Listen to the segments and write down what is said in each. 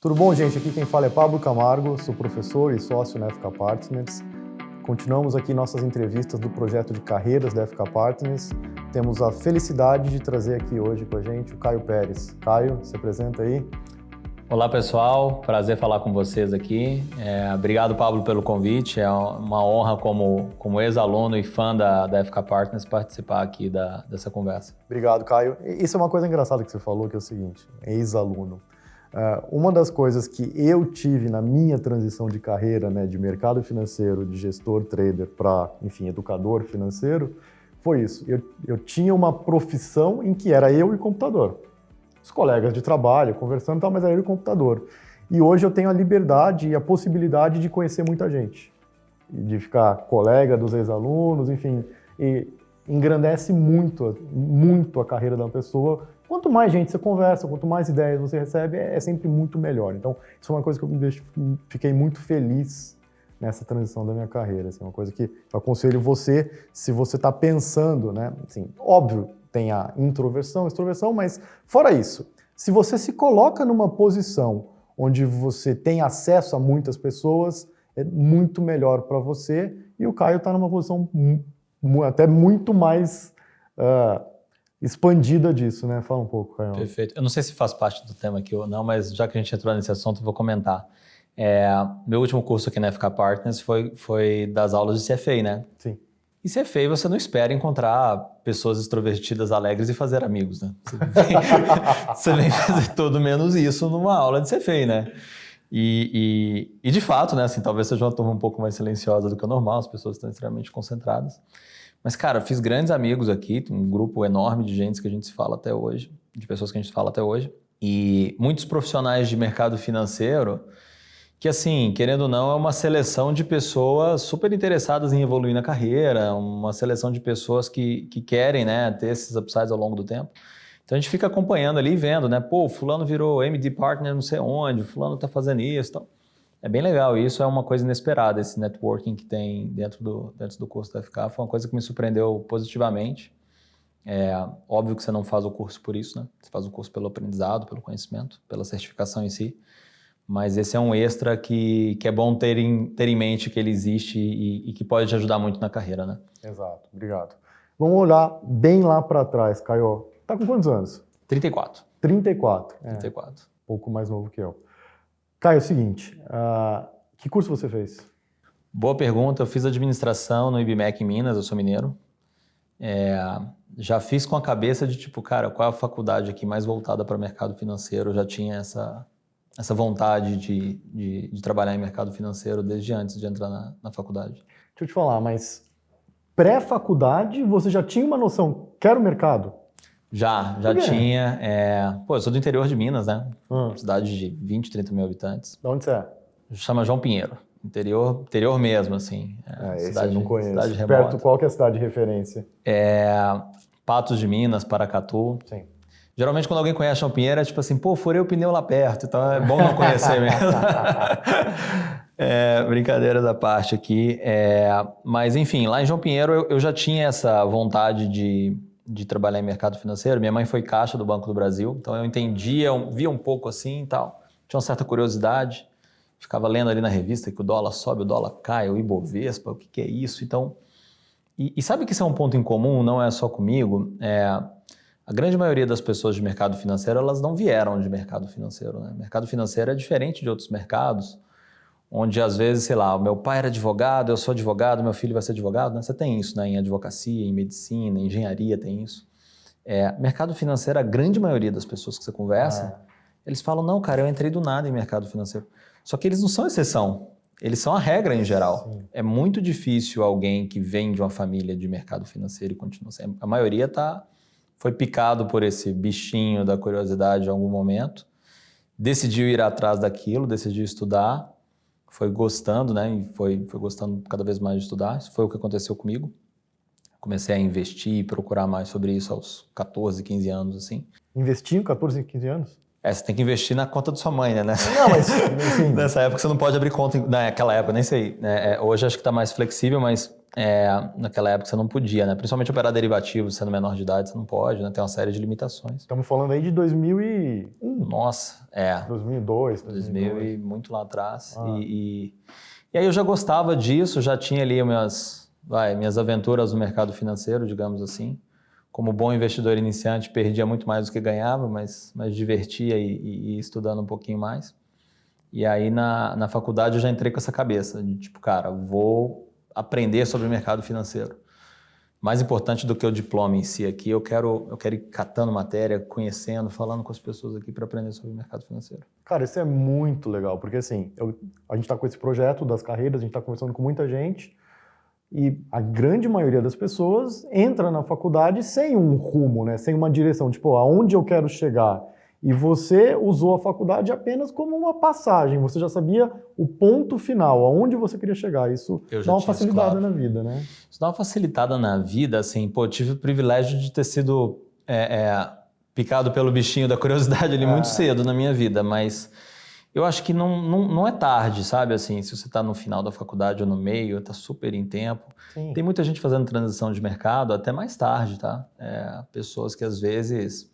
Tudo bom, gente? Aqui quem fala é Pablo Camargo, sou professor e sócio na FK Partners. Continuamos aqui nossas entrevistas do projeto de carreiras da FK Partners. Temos a felicidade de trazer aqui hoje com a gente o Caio Pérez. Caio, se apresenta aí. Olá pessoal, prazer falar com vocês aqui. Obrigado, Pablo, pelo convite. É uma honra como ex-aluno e fã da FK Partners participar aqui dessa conversa. Obrigado, Caio. Isso é uma coisa engraçada que você falou, que é o seguinte, ex-aluno. Uma das coisas que eu tive na minha transição de carreira, né, de mercado financeiro, de gestor, trader, para, enfim, educador financeiro, foi isso. Eu tinha uma profissão em que era eu e computador. Os colegas de trabalho, conversando e tal, mas era eu e computador. E hoje eu tenho a liberdade e a possibilidade de conhecer muita gente. De ficar colega dos ex-alunos, enfim, e engrandece muito, muito a carreira da pessoa. Quanto mais gente você conversa, quanto mais ideias você recebe, é sempre muito melhor. Então, isso é uma coisa que fiquei muito feliz nessa transição da minha carreira. Assim, uma coisa que eu aconselho você, se você está pensando, né? Assim, óbvio, tem a introversão, extroversão, mas fora isso, se você se coloca numa posição onde você tem acesso a muitas pessoas, é muito melhor para você. E o Caio está numa posição até muito mais expandida disso, né? Fala um pouco, Caio. Perfeito. Eu não sei se faz parte do tema aqui ou não, mas já que a gente entrou nesse assunto, eu vou comentar. Meu último curso aqui na FK Partners foi das aulas de CFA, né? Sim. E CFA você não espera encontrar pessoas extrovertidas, alegres e fazer amigos, né? Você vem fazer todo menos isso numa aula de CFA, né? E de fato, né? Assim, talvez seja uma turma um pouco mais silenciosa do que o normal, as pessoas estão extremamente concentradas. Mas, cara, fiz grandes amigos aqui, um grupo enorme de gente que a gente se fala até hoje, de pessoas que a gente fala até hoje. E muitos profissionais de mercado financeiro que, assim, querendo ou não, é uma seleção de pessoas super interessadas em evoluir na carreira, uma seleção de pessoas que querem, né, ter esses upsides ao longo do tempo. Então a gente fica acompanhando ali, vendo, né, pô, fulano virou MD Partner não sei onde, fulano tá fazendo isso, então é bem legal. E isso é uma coisa inesperada, esse networking que tem dentro do curso da FK, foi uma coisa que me surpreendeu positivamente. Óbvio que você não faz o curso por isso, né, você faz o curso pelo aprendizado, pelo conhecimento, pela certificação em si. Mas esse é um extra que é bom ter em mente que ele existe e que pode te ajudar muito na carreira, né? Exato, obrigado. Vamos olhar bem lá para trás, Caio. Tá com quantos anos? 34. 34. 34. Um pouco mais novo que eu. Caio, é o seguinte, que curso você fez? Boa pergunta, eu fiz administração no IBMEC em Minas, eu sou mineiro. Já fiz com a cabeça de tipo, cara, qual é a faculdade aqui mais voltada para o mercado financeiro? Eu já tinha essa vontade de trabalhar em mercado financeiro desde antes de entrar na faculdade. Deixa eu te falar, mas pré-faculdade você já tinha uma noção, quero mercado? Já tinha. Eu sou do interior de Minas, né? Cidade de 20, 30 mil habitantes. De onde você é? Chama João Pinheiro. Interior mesmo, assim. Esse eu não conheço. Cidade remota. Perto, qual que é a cidade de referência? Patos de Minas, Paracatu. Sim. Geralmente quando alguém conhece João Pinheiro é tipo assim, pô, furei o pneu lá perto, então é bom não conhecer mesmo. Brincadeira da parte aqui. Mas enfim, lá em João Pinheiro eu já tinha essa vontade de trabalhar em mercado financeiro. Minha mãe foi caixa do Banco do Brasil, então eu entendia, via um pouco assim e tal. Tinha uma certa curiosidade, ficava lendo ali na revista que o dólar sobe, o dólar cai, o Ibovespa, o que é isso? Então, e sabe que isso é um ponto em comum, não é só comigo? A grande maioria das pessoas de mercado financeiro, elas não vieram de mercado financeiro, né? Mercado financeiro é diferente de outros mercados, onde às vezes, sei lá, o meu pai era advogado, eu sou advogado, meu filho vai ser advogado, né? Você tem isso, né? Em advocacia, em medicina, em engenharia tem isso. Mercado financeiro, a grande maioria das pessoas que você conversa, eles falam, não, cara, eu entrei do nada em mercado financeiro. Só que eles não são exceção, eles são a regra em geral. Sim. É muito difícil alguém que vem de uma família de mercado financeiro e continua sendo. A maioria foi picado por esse bichinho da curiosidade em algum momento, decidiu ir atrás daquilo, decidiu estudar, foi gostando, né? E foi gostando cada vez mais de estudar. Isso foi o que aconteceu comigo. Comecei a investir e procurar mais sobre isso aos 14, 15 anos, assim. Investiu 14, 15 anos? Você tem que investir na conta da sua mãe, né? Não, mas enfim. Nessa época você não pode abrir conta, naquela época, nem sei. Hoje acho que está mais flexível, mas naquela época você não podia, né? Principalmente operar derivativos, sendo menor de idade, você não pode, né? Tem uma série de limitações. Estamos falando aí de 2001. Nossa, 2002, 2000 e muito lá atrás. E aí eu já gostava disso, já tinha ali minhas aventuras no mercado financeiro, digamos assim. Como bom investidor iniciante, perdia muito mais do que ganhava, mas divertia e ia estudando um pouquinho mais. E aí na faculdade eu já entrei com essa cabeça de tipo, cara, vou aprender sobre o mercado financeiro. Mais importante do que o diploma em si aqui, eu quero ir catando matéria, conhecendo, falando com as pessoas aqui para aprender sobre o mercado financeiro. Cara, isso é muito legal, porque assim, a gente está com esse projeto das carreiras, a gente está conversando com muita gente, e a grande maioria das pessoas entra na faculdade sem um rumo, né? Sem uma direção, tipo, aonde eu quero chegar. E você usou a faculdade apenas como uma passagem, você já sabia o ponto final, aonde você queria chegar. Isso dá uma facilitada na vida, né? Isso dá uma facilitada na vida, assim, pô, eu tive o privilégio de ter sido picado pelo bichinho da curiosidade ali muito cedo na minha vida, mas eu acho que não é tarde, sabe? Assim, se você está no final da faculdade ou no meio, está super em tempo. Sim. Tem muita gente fazendo transição de mercado até mais tarde, tá? Pessoas que às vezes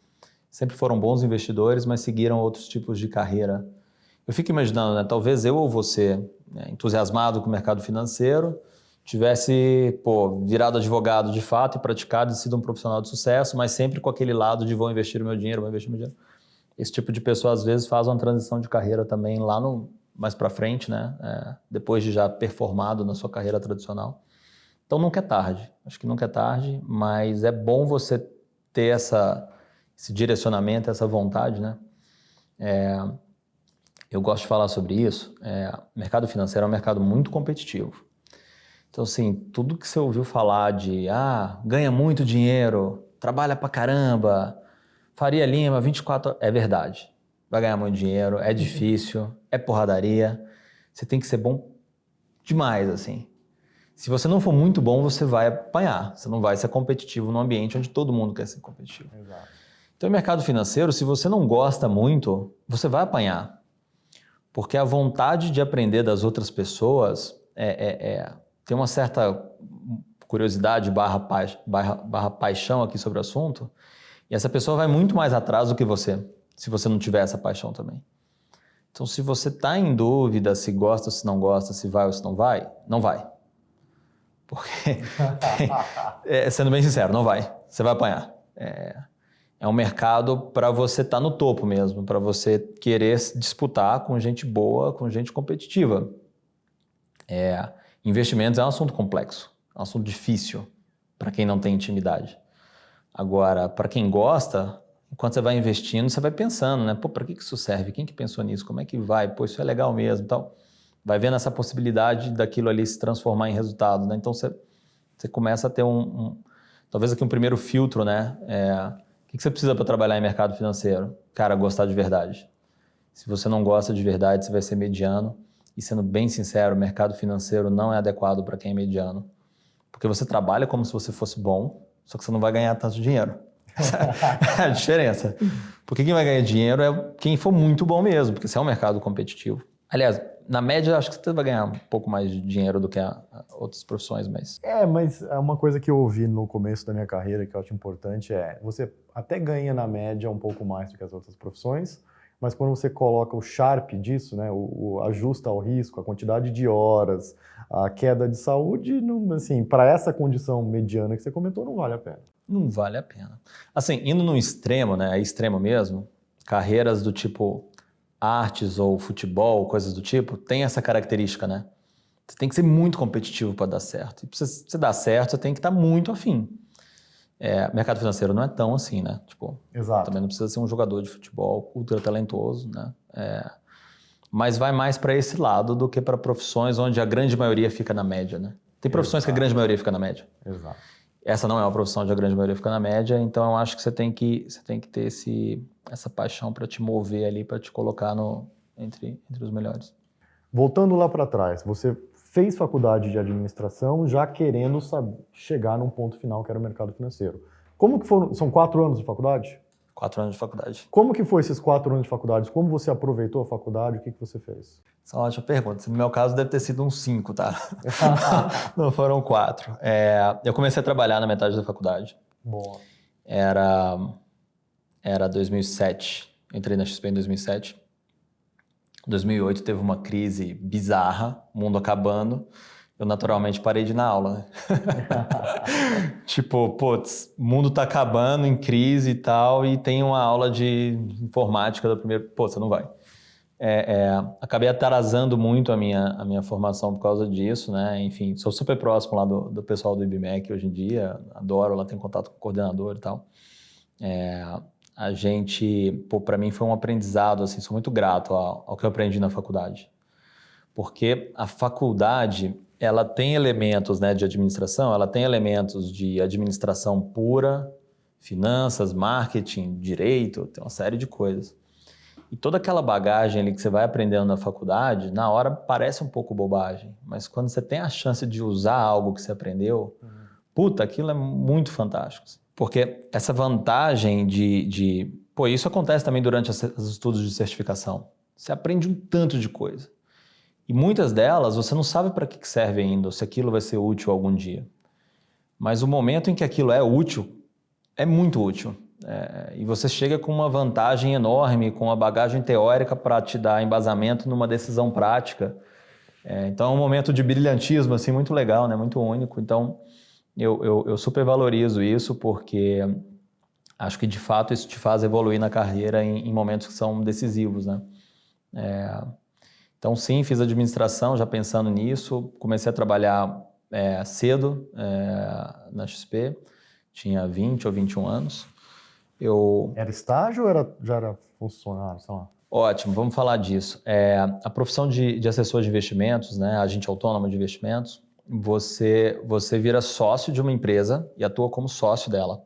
sempre foram bons investidores, mas seguiram outros tipos de carreira. Eu fico imaginando, né? Talvez eu ou você, né, entusiasmado com o mercado financeiro, tivesse virado advogado de fato e praticado e sido um profissional de sucesso, mas sempre com aquele lado de vou investir o meu dinheiro, vou investir o meu dinheiro. Esse tipo de pessoa, às vezes, faz uma transição de carreira também lá mais para frente, né? Depois de já performado na sua carreira tradicional. Então, nunca é tarde. Acho que nunca é tarde, mas é bom você ter esse direcionamento, essa vontade, né? Eu gosto de falar sobre isso. O mercado financeiro é um mercado muito competitivo. Então, assim, tudo que você ouviu falar de ganha muito dinheiro, trabalha pra caramba, Faria Lima, 24 horas, é verdade. Vai ganhar muito dinheiro, é difícil, é porradaria. Você tem que ser bom demais, assim. Se você não for muito bom, você vai apanhar. Você não vai ser competitivo num ambiente onde todo mundo quer ser competitivo. Exato. Então, o mercado financeiro, se você não gosta muito, você vai apanhar. Porque a vontade de aprender das outras pessoas tem uma certa curiosidade barra paixão aqui sobre o assunto, e essa pessoa vai muito mais atrás do que você, se você não tiver essa paixão também. Então, se você está em dúvida se gosta ou se não gosta, se vai ou se não vai, não vai. Porque, sendo bem sincero, não vai. Você vai apanhar. É um mercado para você estar no topo mesmo, para você querer disputar com gente boa, com gente competitiva. Investimentos é um assunto complexo, é um assunto difícil para quem não tem intimidade. Agora, para quem gosta, enquanto você vai investindo, você vai pensando, né? Para que isso serve? Quem que pensou nisso? Como é que vai? Isso é legal mesmo, tal. Vai vendo essa possibilidade daquilo ali se transformar em resultado, né? Então, você começa a ter talvez aqui um primeiro filtro, né? O que você precisa para trabalhar em mercado financeiro? Cara, gostar de verdade. Se você não gosta de verdade, você vai ser mediano. E sendo bem sincero, o mercado financeiro não é adequado para quem é mediano. Porque você trabalha como se você fosse bom, só que você não vai ganhar tanto dinheiro. É a diferença. Porque quem vai ganhar dinheiro é quem for muito bom mesmo, porque você é um mercado competitivo. Aliás, na média, acho que você vai ganhar um pouco mais de dinheiro do que outras profissões, mas... Mas é uma coisa que eu ouvi no começo da minha carreira que eu acho importante você até ganha na média um pouco mais do que as outras profissões, mas quando você coloca o Sharpe disso, né, o ajusta ao risco, a quantidade de horas, a queda de saúde, assim, para essa condição mediana que você comentou, não vale a pena. Não vale a pena. Assim, indo no extremo, né, extremo mesmo, carreiras do tipo artes ou futebol, coisas do tipo, tem essa característica, né? Você tem que ser muito competitivo para dar certo. E para você dar certo, você tem que estar muito afim. Mercado financeiro não é tão assim, né? Exato. Também não precisa ser um jogador de futebol ultra talentoso, né? Mas vai mais para esse lado do que para profissões onde a grande maioria fica na média, né? Tem profissões que a grande maioria fica na média. Exato. Essa não é uma profissão onde a grande maioria fica na média, então eu acho que você tem que ter essa paixão para te mover ali, para te colocar entre os melhores. Voltando lá para trás, você fez faculdade de administração já querendo chegar num ponto final que era o mercado financeiro. Como que foram? São 4 anos de faculdade? 4 anos de faculdade. Como que foi esses 4 anos de faculdade? Como você aproveitou a faculdade? O que você fez? Essa é uma ótima pergunta. No meu caso, deve ter sido uns 5, tá? Não foram 4. Eu comecei a trabalhar na metade da faculdade. Boa. Era 2007. Entrei na XP em 2007. Em 2008 teve uma crise bizarra, mundo acabando. Eu naturalmente parei de ir na aula, né? Tipo, putz, o mundo tá acabando, em crise e tal, e tem uma aula de informática da primeira... Pô, você não vai. Acabei atrasando muito a minha formação por causa disso, né? Enfim, sou super próximo lá do pessoal do IBMEC hoje em dia, adoro, lá tenho contato com o coordenador e tal. A gente, pô, para mim foi um aprendizado, assim, sou muito grato ao que eu aprendi na faculdade. Porque a faculdade, ela tem elementos, né, de administração, ela tem elementos de administração pura, finanças, marketing, direito, tem uma série de coisas. E toda aquela bagagem ali que você vai aprendendo na faculdade, na hora parece um pouco bobagem, mas quando você tem a chance de usar algo que você aprendeu, puta, aquilo é muito fantástico. Porque essa vantagem Pô, isso acontece também durante os estudos de certificação. Você aprende um tanto de coisa. E muitas delas você não sabe para que serve ainda, ou se aquilo vai ser útil algum dia. Mas o momento em que aquilo é útil, é muito útil. E você chega com uma vantagem enorme, com uma bagagem teórica para te dar embasamento numa decisão prática. Então é um momento de brilhantismo assim, muito legal, né? Muito único. Então eu super valorizo isso porque acho que de fato isso te faz evoluir na carreira em momentos que são decisivos, né? Então, sim, fiz administração já pensando nisso. Comecei a trabalhar cedo na XP, tinha 20 ou 21 anos. Era estágio ou já era funcionário? Sei lá. Ótimo, vamos falar disso. A profissão de assessor de investimentos, né, agente autônomo de investimentos, você vira sócio de uma empresa e atua como sócio dela.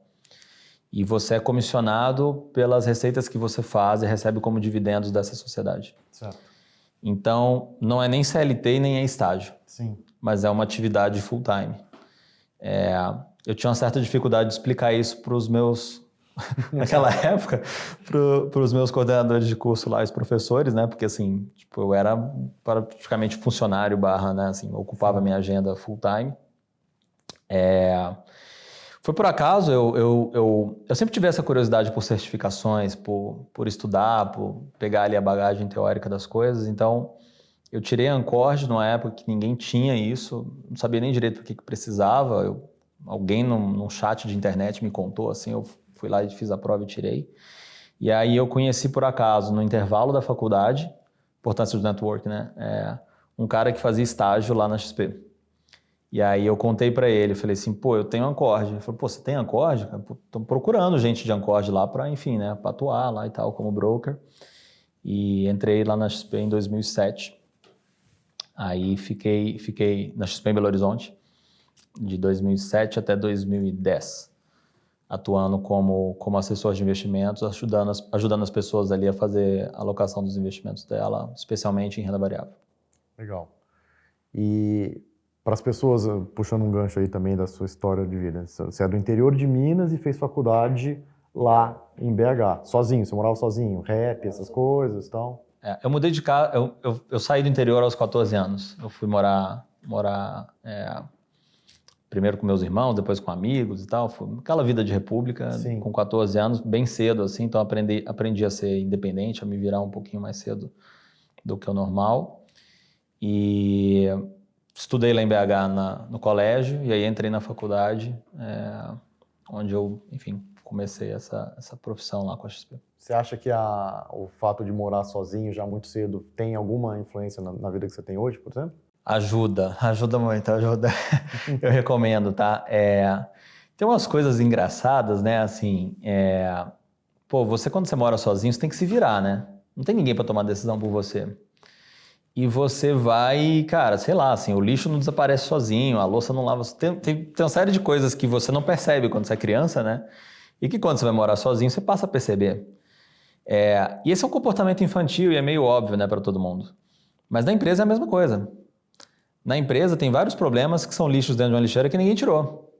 E você é comissionado pelas receitas que você faz e recebe como dividendos dessa sociedade. Certo. Então, não é nem CLT nem é estágio. Sim. Mas é uma atividade full-time. Eu tinha uma certa dificuldade de explicar isso para os meus... Naquela época, para os meus coordenadores de curso lá, os professores, né? Porque, assim, tipo, eu era praticamente funcionário né? Assim, ocupava a minha agenda full-time. Foi por acaso, eu sempre tive essa curiosidade por certificações, por estudar, por pegar ali a bagagem teórica das coisas. Então, eu tirei a Ancord numa época que ninguém tinha isso, não sabia nem direito o que precisava. Alguém num chat de internet me contou, assim, eu fui lá e fiz a prova e tirei. E aí eu conheci por acaso, no intervalo da faculdade, importância do network, né? Um cara que fazia estágio lá na XP. E aí eu contei para ele, falei assim, pô, eu tenho Ancord. Ele falou, pô, você tem Ancord? Estão procurando gente de Ancord lá para, enfim, né, para atuar lá e tal, como broker. E entrei lá na XP em 2007. Aí fiquei na XP em Belo Horizonte, de 2007 até 2010, atuando como assessor de investimentos, ajudando as pessoas ali a fazer a alocação dos investimentos dela, especialmente em renda variável. Legal. E para as pessoas, puxando um gancho aí também da sua história de vida, você é do interior de Minas e fez faculdade lá em BH, sozinho, você morava sozinho, rap, essas coisas e tal? Eu mudei de casa, eu saí do interior aos 14 anos, eu fui morar primeiro com meus irmãos, depois com amigos e tal, foi aquela vida de república. Sim. Com 14 anos, bem cedo assim, então aprendi a ser independente, a me virar um pouquinho mais cedo do que o normal. E estudei lá em BH no colégio, e aí entrei na faculdade, onde eu, enfim, comecei essa profissão lá com a XP. Você acha que o fato de morar sozinho já muito cedo tem alguma influência na vida que você tem hoje, por exemplo? Ajuda muito, ajuda. Eu recomendo, tá? Tem umas coisas engraçadas, né? Assim, você quando você mora sozinho, você tem que se virar, né? Não tem ninguém para tomar decisão por você. E você vai, cara, sei lá, assim, o lixo não desaparece sozinho, a louça não lava... Tem uma série de coisas que você não percebe quando você é criança, né? E que quando você vai morar sozinho, você passa a perceber. E esse é um comportamento infantil e é meio óbvio, né, para todo mundo. Mas na empresa é a mesma coisa. Na empresa tem vários problemas que são lixos dentro de uma lixeira que ninguém tirou.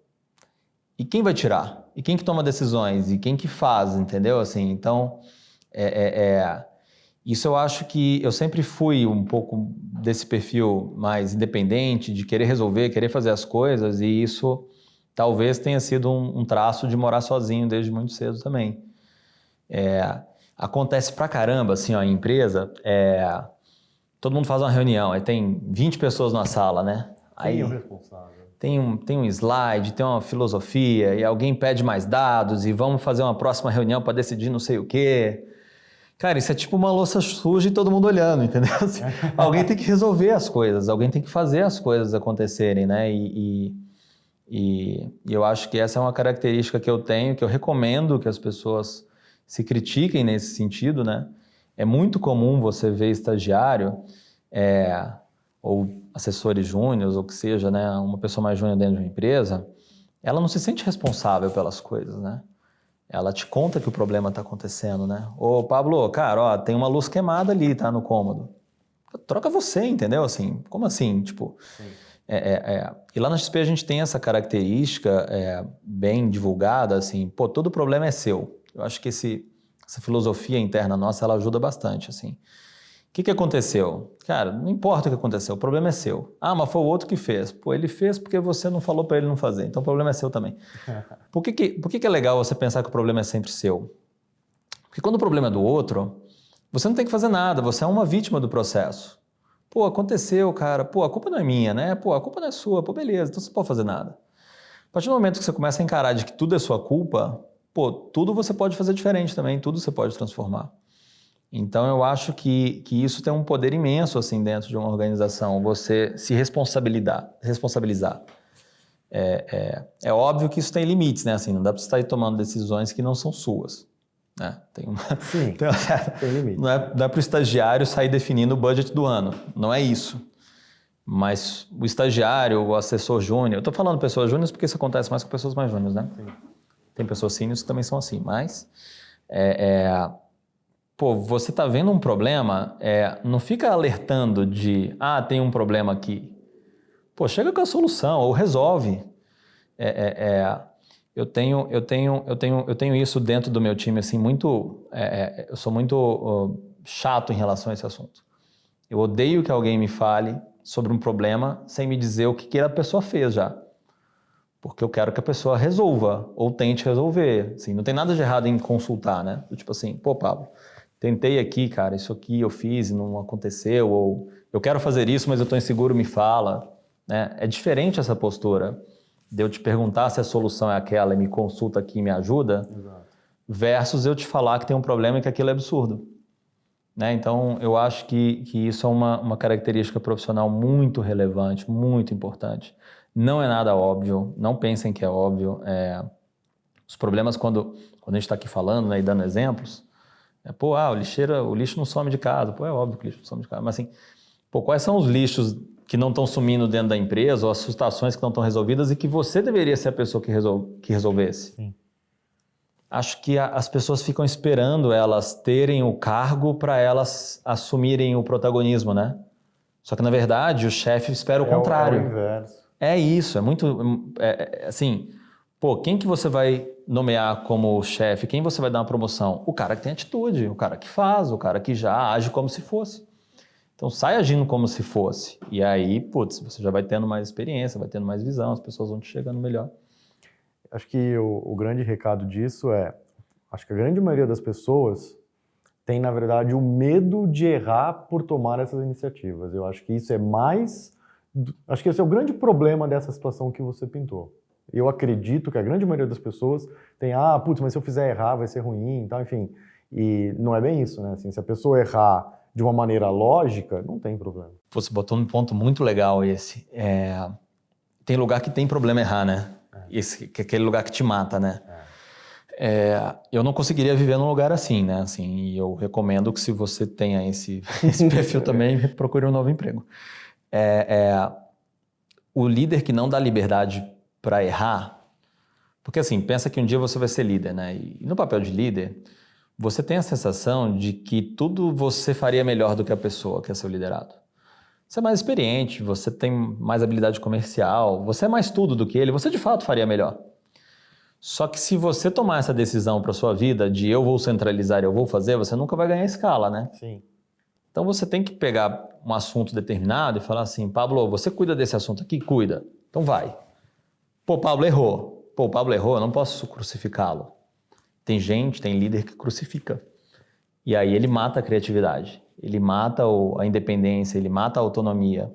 E quem vai tirar? E quem que toma decisões? E quem que faz, entendeu? Assim, então, isso eu acho que eu sempre fui um pouco desse perfil mais independente, de querer resolver, querer fazer as coisas, e isso talvez tenha sido um traço de morar sozinho desde muito cedo também. Acontece pra caramba, assim, ó, em empresa, todo mundo faz uma reunião, aí tem 20 pessoas na sala, né? Quem Aí é o responsável? tem um slide, tem uma filosofia, e alguém pede mais dados, e vamos fazer uma próxima reunião para decidir não sei o quê. Cara, isso é tipo uma louça suja e todo mundo olhando, entendeu? Assim, alguém tem que resolver as coisas, alguém tem que fazer as coisas acontecerem, né? E eu acho que essa é uma característica que eu tenho, que eu recomendo que as pessoas se critiquem nesse sentido, né? É muito comum você ver estagiário, ou assessores júniores, ou que seja, né, uma pessoa mais júnior dentro de uma empresa, ela não se sente responsável pelas coisas, né? Ela te conta que o problema está acontecendo, né? Ô, Pablo, cara, ó, tem uma luz queimada ali, tá, no cômodo. Troca você, entendeu? Assim, como assim? Tipo, e lá na XP a gente tem essa característica bem divulgada, assim, pô, todo problema é seu. Eu acho que essa filosofia interna nossa, ela ajuda bastante, assim. O que aconteceu? Cara, não importa o que aconteceu, o problema é seu. Ah, mas foi o outro que fez. Pô, ele fez porque você não falou para ele não fazer, então o problema é seu também. Por que é legal você pensar que o problema é sempre seu? Porque quando o problema é do outro, você não tem que fazer nada, você é uma vítima do processo. Pô, aconteceu, cara. Pô, a culpa não é minha, né? Pô, a culpa não é sua. Pô, beleza, então você não pode fazer nada. A partir do momento que você começa a encarar de que tudo é sua culpa, pô, tudo você pode fazer diferente também, tudo você pode transformar. Então, eu acho que isso tem um poder imenso, assim, dentro de uma organização, você se responsabilizar. É óbvio que isso tem limites, né? Assim, não dá para você estar aí tomando decisões que não são suas, né? Sim, tem limite. Não é para o estagiário sair definindo o budget do ano, não é isso. Mas o estagiário, o assessor júnior, eu estou falando pessoas júniores porque isso acontece mais com pessoas mais júniores, né? Sim. Tem pessoas sêniores que também são assim, mas... Pô, você tá vendo um problema, não fica alertando de, tem um problema aqui. Pô, chega com a solução ou resolve. Eu tenho isso dentro do meu time, assim, muito... eu sou muito chato em relação a esse assunto. Eu odeio que alguém me fale sobre um problema sem me dizer o que a pessoa fez já. Porque eu quero que a pessoa resolva ou tente resolver. Assim, não tem nada de errado em consultar, né? Tipo assim, pô, Pablo, tentei aqui, cara, isso aqui eu fiz e não aconteceu, ou eu quero fazer isso, mas eu estou inseguro, me fala. Né? É diferente essa postura de eu te perguntar se a solução é aquela e me consulta aqui e me ajuda, Exato. versus eu te falar que tem um problema e que aquilo é absurdo. Né? Então, eu acho que isso é uma característica profissional muito relevante, muito importante. Não é nada óbvio, não pensem que é óbvio. Os problemas, quando a gente está aqui falando, né, e dando exemplos, o lixo não some de casa. Pô, é óbvio que o lixo não some de casa. Mas assim, pô, quais são os lixos que não estão sumindo dentro da empresa ou as situações que não estão resolvidas e que você deveria ser a pessoa que resolvesse? Sim. Acho que as pessoas ficam esperando elas terem o cargo para elas assumirem o protagonismo, né? Só que, na verdade, o chefe espera o contrário. É o inverso. É isso, é muito... assim, pô, quem que você vai nomear como chefe? Quem você vai dar uma promoção? O cara que tem atitude, o cara que faz, o cara que já age como se fosse. Então, sai agindo como se fosse. E aí, putz, você já vai tendo mais experiência, vai tendo mais visão, as pessoas vão te chegando melhor. Acho que o grande recado disso acho que a grande maioria das pessoas tem, na verdade, o medo de errar por tomar essas iniciativas. Eu acho que isso acho que esse é o grande problema dessa situação que você pintou. Eu acredito que a grande maioria das pessoas tem, putz, mas se eu fizer errar vai ser ruim, então, enfim. E não é bem isso, né? Assim, se a pessoa errar de uma maneira lógica, não tem problema. Você botou um ponto muito legal esse. Tem lugar que tem problema errar, né? Que é aquele lugar que te mata, né? Eu não conseguiria viver num lugar assim, né? Assim, e eu recomendo que se você tenha esse perfil também, procure um novo emprego. O líder que não dá liberdade para errar, porque assim, pensa que um dia você vai ser líder, né? E no papel de líder, você tem a sensação de que tudo você faria melhor do que a pessoa que é seu liderado. Você é mais experiente, você tem mais habilidade comercial, você é mais tudo do que ele, você de fato faria melhor. Só que se você tomar essa decisão para sua vida de eu vou centralizar, eu vou fazer, você nunca vai ganhar escala, né? Sim. Então você tem que pegar um assunto determinado e falar assim, Pablo, você cuida desse assunto aqui? Cuida. Então vai. Pô, Pablo errou. Pô, o Pablo errou, eu não posso crucificá-lo. Tem gente, tem líder que crucifica. E aí ele mata a criatividade, ele mata a independência, ele mata a autonomia.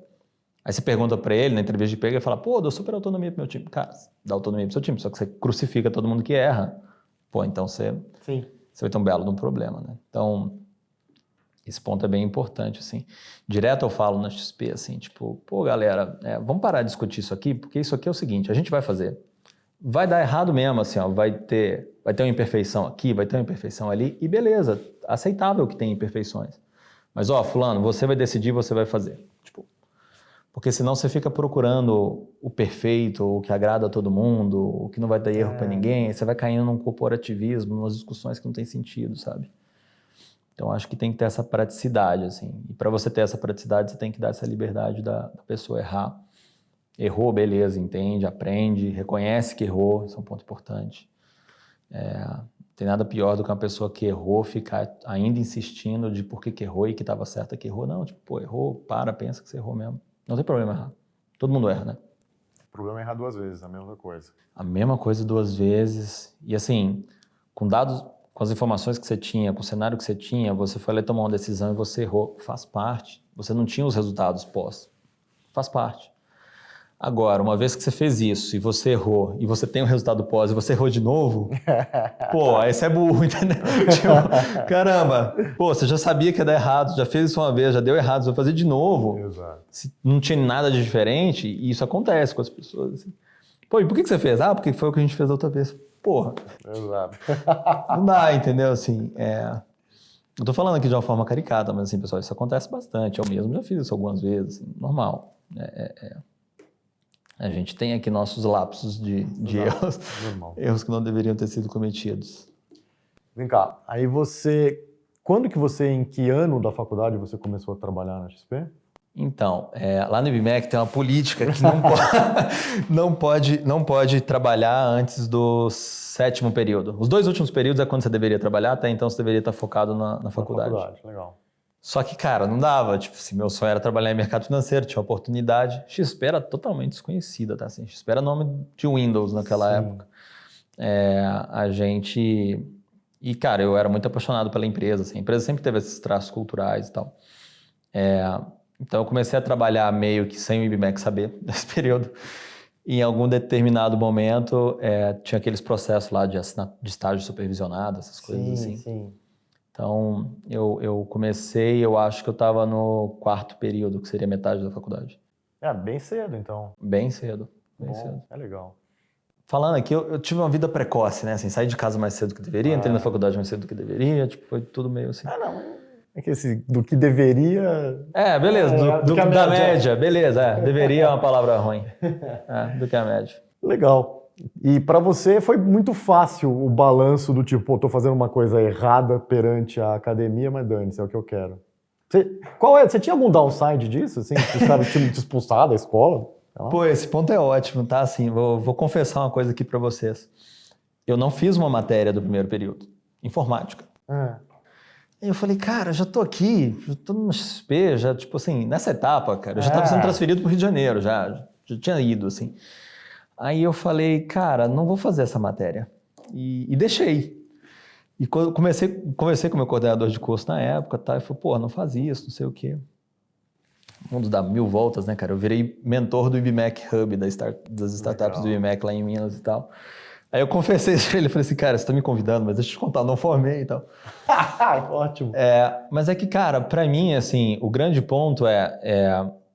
Aí você pergunta para ele, na entrevista de emprego, ele fala, pô, dou super autonomia pro meu time. Cara, dá autonomia pro seu time, só que você crucifica todo mundo que erra. Pô, então você vai ter um belo de um problema, né? Então, esse ponto é bem importante, assim. Direto eu falo na XP, assim, tipo, pô, galera, vamos parar de discutir isso aqui, porque isso aqui é o seguinte, a gente vai fazer. Vai dar errado mesmo, assim, ó, vai ter uma imperfeição aqui, vai ter uma imperfeição ali, e beleza, aceitável que tenha imperfeições. Mas, ó, fulano, você vai decidir, você vai fazer. Tipo, porque senão você fica procurando o perfeito, o que agrada a todo mundo, o que não vai dar erro para ninguém, você vai caindo num corporativismo, numas discussões que não tem sentido, sabe? Então, acho que tem que ter essa praticidade, assim. E para você ter essa praticidade, você tem que dar essa liberdade da pessoa errar. Errou, beleza, entende, aprende, reconhece que errou, isso é um ponto importante. Tem nada pior do que uma pessoa que errou ficar ainda insistindo de por que errou e que estava certa que errou. Não, tipo, pô, errou, pensa que você errou mesmo. Não tem problema errar. Todo mundo erra, né? O problema é errar 2 vezes, a mesma coisa. A mesma coisa 2 vezes. E assim, com dados, com as informações que você tinha, com o cenário que você tinha, você foi ali tomar uma decisão e você errou. Faz parte. Você não tinha os resultados pós. Faz parte. Agora, uma vez que você fez isso e você errou, e você tem o resultado pós e você errou de novo, pô, aí você é burro, entendeu? Tipo, caramba, pô, você já sabia que ia dar errado, já fez isso uma vez, já deu errado, você vai fazer de novo. Exato. Se não tinha nada de diferente, e isso acontece com as pessoas. Assim. Pô, e por que você fez? Ah, porque foi o que a gente fez da outra vez. Porra. Exato. Não dá, entendeu? Assim, eu tô falando aqui de uma forma caricata, mas assim, pessoal, isso acontece bastante. Eu mesmo já fiz isso algumas vezes, assim, normal. A gente tem aqui nossos lapsos de erros, erros que não deveriam ter sido cometidos. Vem cá, aí em que ano da faculdade você começou a trabalhar na XP? Então, lá no IBMEC tem uma política que não pode trabalhar antes do 7º período. Os 2 últimos períodos é quando você deveria trabalhar, até então você deveria estar focado na faculdade. Legal. Só que, cara, não dava. Tipo, se meu sonho era trabalhar em mercado financeiro, tinha oportunidade. XP era totalmente desconhecida, tá? Assim, XP era nome de Windows naquela época. A gente... E, cara, eu era muito apaixonado pela empresa. Assim. A empresa sempre teve esses traços culturais e tal. Então, eu comecei a trabalhar meio que sem o IBMEC saber nesse período. E em algum determinado momento, tinha aqueles processos lá de estágio supervisionado, essas coisas assim. Sim. Então, eu comecei, eu acho que eu estava no 4º período, que seria metade da faculdade. Bem cedo, então. Bem cedo. É legal. Falando aqui, eu tive uma vida precoce, né? Assim, saí de casa mais cedo do que deveria, entrei na faculdade mais cedo do que deveria, tipo, foi tudo meio assim. Não, é que do que deveria... Beleza, da média, beleza, deveria é uma palavra ruim. Do que a média. Legal. E para você foi muito fácil o balanço do tipo, tô fazendo uma coisa errada perante a academia, mas dane-se, é o que eu quero. Você tinha algum downside disso, assim? Você estava te expulsado da escola? Pô, esse ponto é ótimo, tá? Assim, vou confessar uma coisa aqui para vocês. Eu não fiz uma matéria do 1º período, informática. Aí eu falei, cara, já tô aqui, já tô no XP, já, tipo assim, nessa etapa, cara, eu já estava sendo transferido pro Rio de Janeiro, já tinha ido, assim. Aí eu falei, cara, não vou fazer essa matéria. E deixei. E quando conversei com o meu coordenador de curso na época, tá? E falei, pô, não faz isso, não sei o quê. O mundo dá 1000 voltas, né, cara? Eu virei mentor do IBMEC Hub, das startups do IBMEC lá em Minas e tal. Aí eu confessei isso pra ele, falei assim, cara, você tá me convidando, mas deixa eu te contar, não formei e tal. Ótimo. Mas é que, cara, pra mim, assim, o grande ponto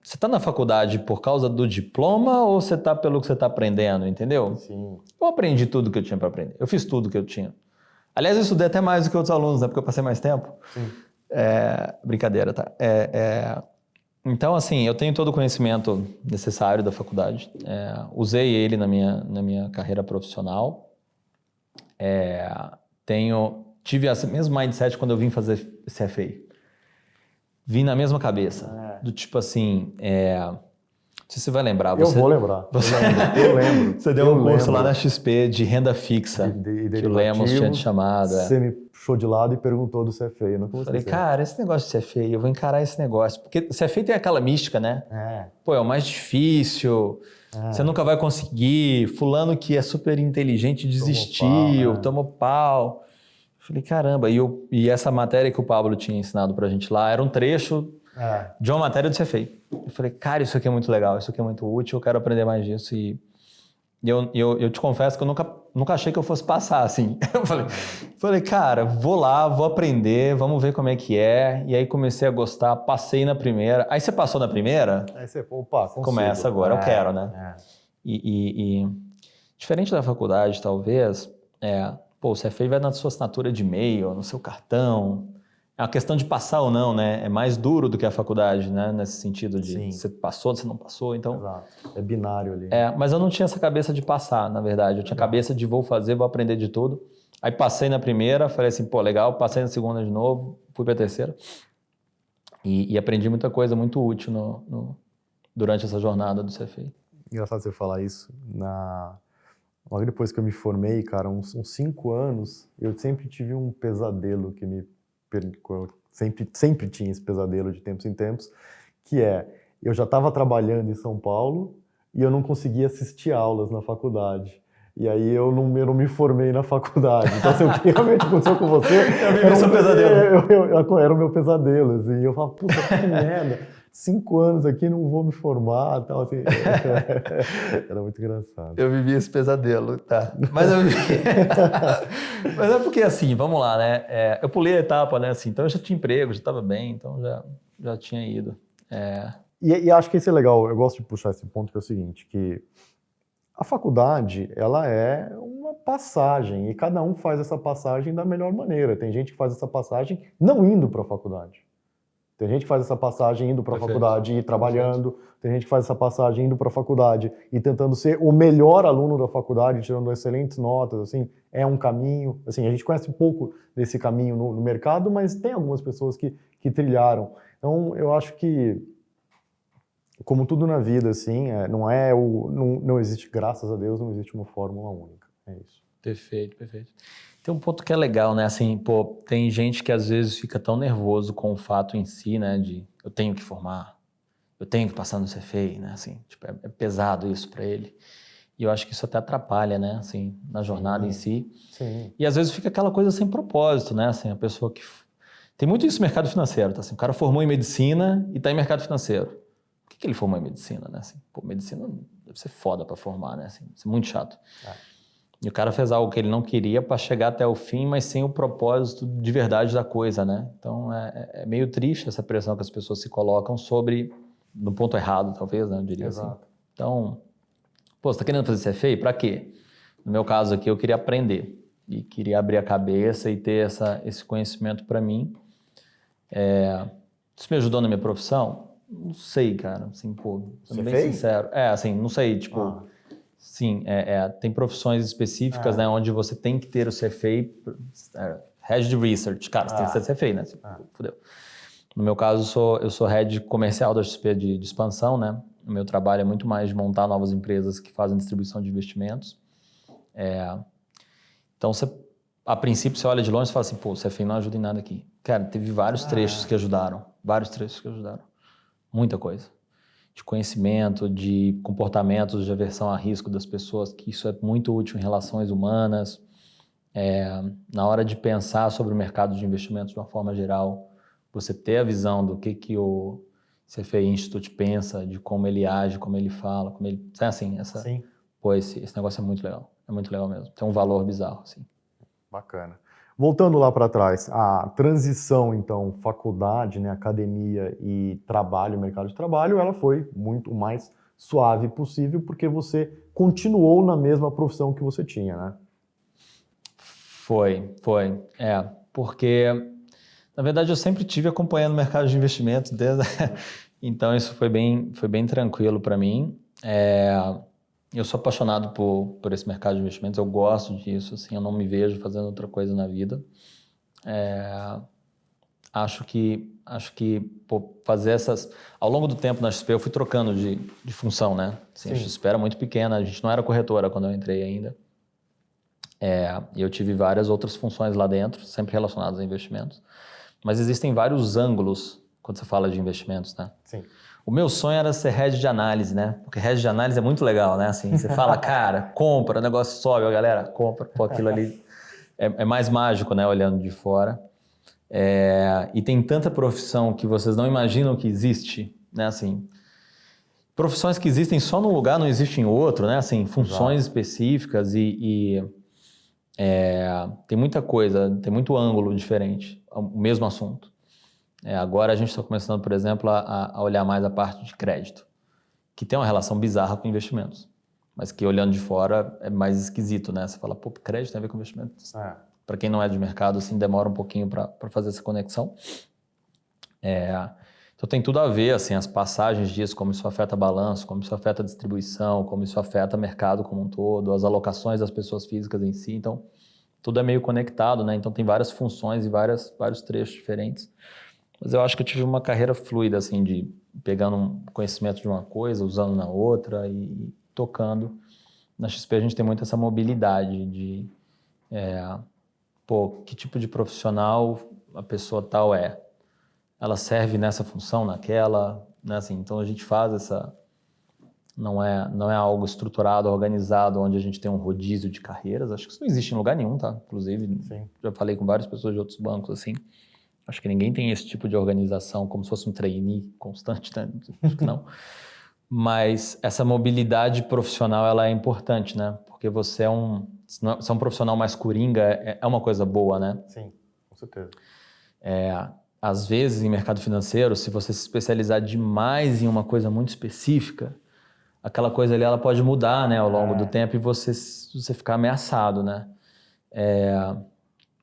você tá na faculdade por causa do diploma ou você tá pelo que você tá aprendendo, entendeu? Sim. Eu aprendi tudo que eu tinha para aprender. Eu fiz tudo que eu tinha. Aliás, eu estudei até mais do que outros alunos, né? Porque eu passei mais tempo. Sim. Brincadeira, tá? Então, assim, eu tenho todo o conhecimento necessário da faculdade. Usei ele na minha carreira profissional. Tive esse mesmo mindset quando eu vim fazer CFA. Vim na mesma cabeça. Do tipo assim, sei se você vai lembrar. Eu vou lembrar. Eu lembro. Você deu um curso lá na XP de renda fixa, que o Lemos tinha te chamado. Você me puxou de lado e perguntou do CFA. Eu não falei, cara, esse negócio de CFA, eu vou encarar esse negócio. Porque o CFA tem aquela mística, né? Pô, é o mais difícil, você nunca vai conseguir. Fulano que é super inteligente desistiu, tomou pau. Eu falei, caramba. E essa matéria que o Pablo tinha ensinado pra gente lá era um trecho de uma matéria do CFA. Eu falei, cara, isso aqui é muito legal, isso aqui é muito útil, eu quero aprender mais disso. E eu te confesso que eu nunca achei que eu fosse passar, assim. Eu falei, cara, vou lá, vou aprender, vamos ver como é que é. E aí comecei a gostar, passei na primeira. Aí você passou na primeira? Aí você, opa, consigo. Começa agora, eu quero, né? E diferente da faculdade, talvez, o CFA vai na sua assinatura de e-mail, no seu cartão. É uma questão de passar ou não, né? É mais duro do que a faculdade, né? Nesse sentido de você passou, você não passou, então... Exato. É binário ali. Mas eu não tinha essa cabeça de passar, na verdade. Eu tinha cabeça de vou fazer, vou aprender de tudo. Aí passei na primeira, falei assim, pô, legal. Passei na segunda de novo, fui pra terceira. E aprendi muita coisa muito útil durante essa jornada do CFA. Engraçado você falar isso. Logo depois que eu me formei, cara, uns 5 anos, eu sempre tive um pesadelo que eu sempre tinha esse pesadelo de tempos em tempos, que eu já estava trabalhando em São Paulo e eu não conseguia assistir aulas na faculdade. E aí eu não me formei na faculdade. Então, assim, o que realmente aconteceu com você... Era seu pesadelo. Era o meu pesadelo, assim. Eu falava, puta, que merda. 5 anos aqui, não vou me formar, tal, assim. Era muito engraçado. Eu vivi esse pesadelo, tá? Mas eu vivi... Mas é porque, assim, vamos lá, né? Eu pulei a etapa, né? Assim, então eu já tinha emprego, já estava bem, então já tinha ido. E acho que isso é legal, eu gosto de puxar esse ponto, que é o seguinte, que a faculdade, ela é uma passagem, e cada um faz essa passagem da melhor maneira. Tem gente que faz essa passagem não indo para a faculdade. Tem gente que faz essa passagem indo para a faculdade e trabalhando. Tem gente que faz essa passagem indo para a faculdade e tentando ser o melhor aluno da faculdade, tirando excelentes notas, assim, é um caminho. Assim, a gente conhece um pouco desse caminho no mercado, mas tem algumas pessoas que trilharam. Então, eu acho que, como tudo na vida, assim, não existe, graças a Deus, não existe uma fórmula única. É isso. Perfeito. Tem um ponto que é legal, né? Assim, pô, tem gente que às vezes fica tão nervoso com o fato em si, né? De eu tenho que formar, eu tenho que passar no CFA, né? Assim, tipo, é pesado isso para ele. E eu acho que isso até atrapalha, né? Assim, na jornada em si. Sim. E às vezes fica aquela coisa sem propósito, né? Assim, a pessoa que... Tem muito isso no mercado financeiro, tá? Assim, o cara formou em medicina e tá em mercado financeiro. Por que ele formou em medicina, né? Assim, pô, medicina deve ser foda para formar, né? Assim, deve ser muito chato. E o cara fez algo que ele não queria para chegar até o fim, mas sem o propósito de verdade da coisa, né? Então, é meio triste essa pressão que as pessoas se colocam no ponto errado, talvez, né? Eu diria assim. Então, pô, você tá querendo fazer CFA? Para quê? No meu caso aqui, eu queria aprender. E queria abrir a cabeça e ter esse conhecimento para mim. Isso me ajudou na minha profissão? Não sei, cara. Assim, pô, sendo bem sincero. Assim, não sei, tipo... Sim, tem profissões específicas, né, onde você tem que ter o CFA, Head de Research, cara, você tem que ter CFA, né? Fudeu. No meu caso, eu sou Head comercial da XP de expansão, né? O meu trabalho é muito mais de montar novas empresas que fazem distribuição de investimentos. Então, a princípio, você olha de longe e fala assim, pô, o CFA não ajuda em nada aqui. Cara, teve vários trechos que ajudaram, muita coisa. De conhecimento, de comportamentos de aversão a risco das pessoas, que isso é muito útil em relações humanas. Na hora de pensar sobre o mercado de investimentos de uma forma geral, você ter a visão do que o CFA Institute pensa, de como ele age, como ele fala, como ele... Assim, Sim. Pô, esse negócio é muito legal mesmo. Tem um valor bizarro, assim. Bacana. Voltando lá para trás, a transição, então, faculdade, né, academia e trabalho, mercado de trabalho, ela foi muito mais suave possível, porque você continuou na mesma profissão que você tinha, né? Foi. Porque, na verdade, eu sempre tive acompanhando o mercado de investimentos, então isso foi bem tranquilo para mim. Eu sou apaixonado por esse mercado de investimentos, eu gosto disso, assim, eu não me vejo fazendo outra coisa na vida. acho que pô, fazer essas... Ao longo do tempo na XP eu fui trocando de função, né? Assim, a XP era muito pequena, a gente não era corretora quando eu entrei ainda. E eu tive várias outras funções lá dentro, sempre relacionadas a investimentos. Mas existem vários ângulos quando você fala de investimentos, né? Sim. O meu sonho era ser head de análise, né? Porque head de análise é muito legal, né? Assim, você fala, cara, compra, o negócio sobe, a galera compra, pô, aquilo ali é mais mágico, né? Olhando de fora. E tem tanta profissão que vocês não imaginam que existe, né? Assim, profissões que existem só num lugar, não existem em outro, né? Assim, funções específicas tem muita coisa, tem muito ângulo diferente, o mesmo assunto. Agora a gente está começando, por exemplo, a olhar mais a parte de crédito, que tem uma relação bizarra com investimentos, mas que olhando de fora é mais esquisito, né? Você fala, pô, crédito tem a ver com investimentos. Para quem não é de mercado, assim, demora um pouquinho para fazer essa conexão. Então tem tudo a ver, assim, as passagens disso, como isso afeta balanço, como isso afeta distribuição, como isso afeta mercado como um todo, as alocações das pessoas físicas em si. Então, tudo é meio conectado, né? Então tem várias funções e vários trechos diferentes. Mas eu acho que eu tive uma carreira fluida, assim, de pegando um conhecimento de uma coisa, usando na outra e tocando. Na XP a gente tem muito essa mobilidade de, que tipo de profissional a pessoa tal é? Ela serve nessa função, naquela, né? Assim, então a gente faz essa... Não é algo estruturado, organizado, onde a gente tem um rodízio de carreiras. Acho que isso não existe em lugar nenhum, tá? Inclusive, já falei com várias pessoas de outros bancos, assim. Acho que ninguém tem esse tipo de organização, como se fosse um trainee constante, né? Acho que não. Mas essa mobilidade profissional, ela é importante, né? Porque você é um profissional mais coringa, é uma coisa boa, né? Sim, com certeza. Às vezes, em mercado financeiro, se você se especializar demais em uma coisa muito específica, aquela coisa ali, ela pode mudar, né, ao longo do tempo e você ficar ameaçado, né?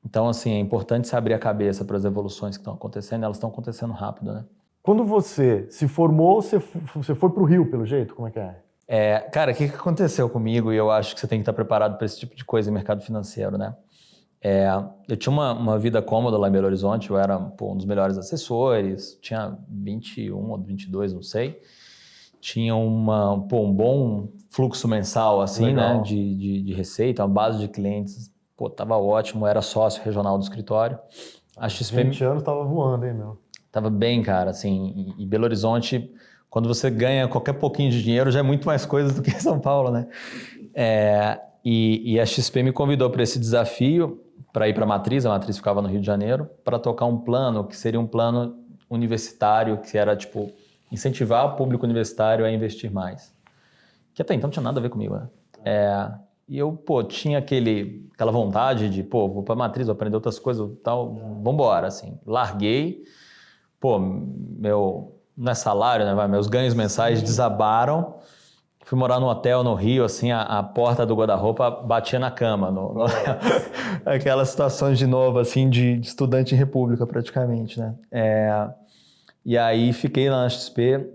Então, assim, é importante você abrir a cabeça para as evoluções que estão acontecendo, elas estão acontecendo rápido, né? Quando você se formou, você foi para o Rio, pelo jeito? Como é que é? Cara, o que aconteceu comigo? E eu acho que você tem que estar preparado para esse tipo de coisa em mercado financeiro, né? Eu tinha uma vida cômoda lá em Belo Horizonte, eu era um dos melhores assessores, tinha 21 ou 22, não sei. Tinha um bom fluxo mensal, assim, Legal. né, de receita, uma base de clientes, tava ótimo, era sócio regional do escritório. A XP... 20 anos tava voando, hein, meu? Tava bem, cara, assim, e Belo Horizonte, quando você ganha qualquer pouquinho de dinheiro, já é muito mais coisa do que São Paulo, né? E a XP me convidou para esse desafio, para ir para a matriz ficava no Rio de Janeiro, para tocar um plano que seria um plano universitário, que era, tipo, incentivar o público universitário a investir mais. Que até então não tinha nada a ver comigo, né? E eu, tinha aquela vontade de, vou para a matriz, vou aprender outras coisas e tal, vambora, assim. Larguei, não é salário, né? Meus ganhos mensais desabaram. Fui morar num hotel no Rio, assim, a porta do guarda-roupa batia na cama. Aquelas situações de novo, assim, de estudante em república, praticamente, né? E aí fiquei lá na XP.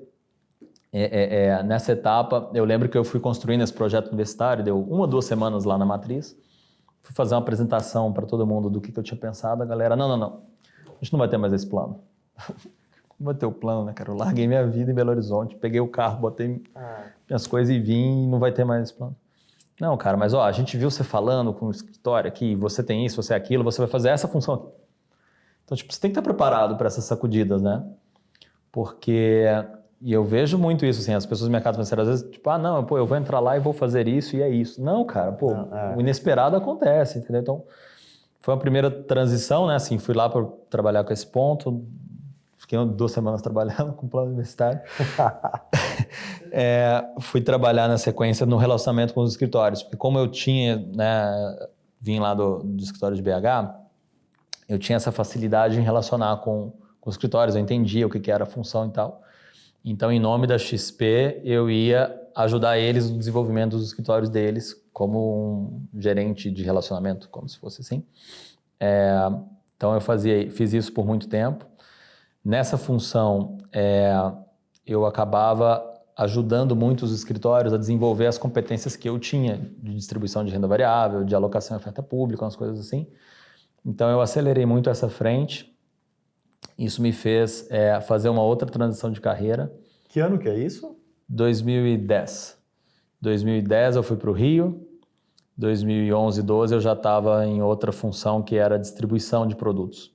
Nessa etapa, eu lembro que eu fui construindo esse projeto universitário, deu 1 ou 2 semanas lá na matriz. Fui fazer uma apresentação para todo mundo do que eu tinha pensado. A galera, não. A gente não vai ter mais esse plano. Não vai ter o plano, né, cara? Eu larguei minha vida em Belo Horizonte, peguei o carro, botei minhas coisas e vim e não vai ter mais esse plano. Não, cara, mas a gente viu você falando com o escritório aqui, você tem isso, você é aquilo, você vai fazer essa função aqui. Então, tipo, você tem que estar preparado para essas sacudidas, né? Porque... E eu vejo muito isso, assim, as pessoas do mercado financeiro às vezes, tipo, não, eu vou entrar lá e vou fazer isso e é isso. Não, cara, o inesperado acontece, entendeu? Então, foi uma primeira transição, né, assim, fui lá para trabalhar com esse ponto, fiquei 2 semanas trabalhando com o plano universitário. Fui trabalhar na sequência no relacionamento com os escritórios, porque como eu tinha, né, vim lá do escritório de BH, eu tinha essa facilidade em relacionar com os escritórios, eu entendia o que era a função e tal. Então, em nome da XP, eu ia ajudar eles no desenvolvimento dos escritórios deles como um gerente de relacionamento, como se fosse assim. Então, eu fiz isso por muito tempo. Nessa função, eu acabava ajudando muito os escritórios a desenvolver as competências que eu tinha de distribuição de renda variável, de alocação em oferta pública, umas coisas assim. Então, eu acelerei muito essa frente. Isso me fez fazer uma outra transição de carreira. Que ano que é isso? 2010. 2010 eu fui para o Rio. 2011, 12 eu já estava em outra função que era distribuição de produtos.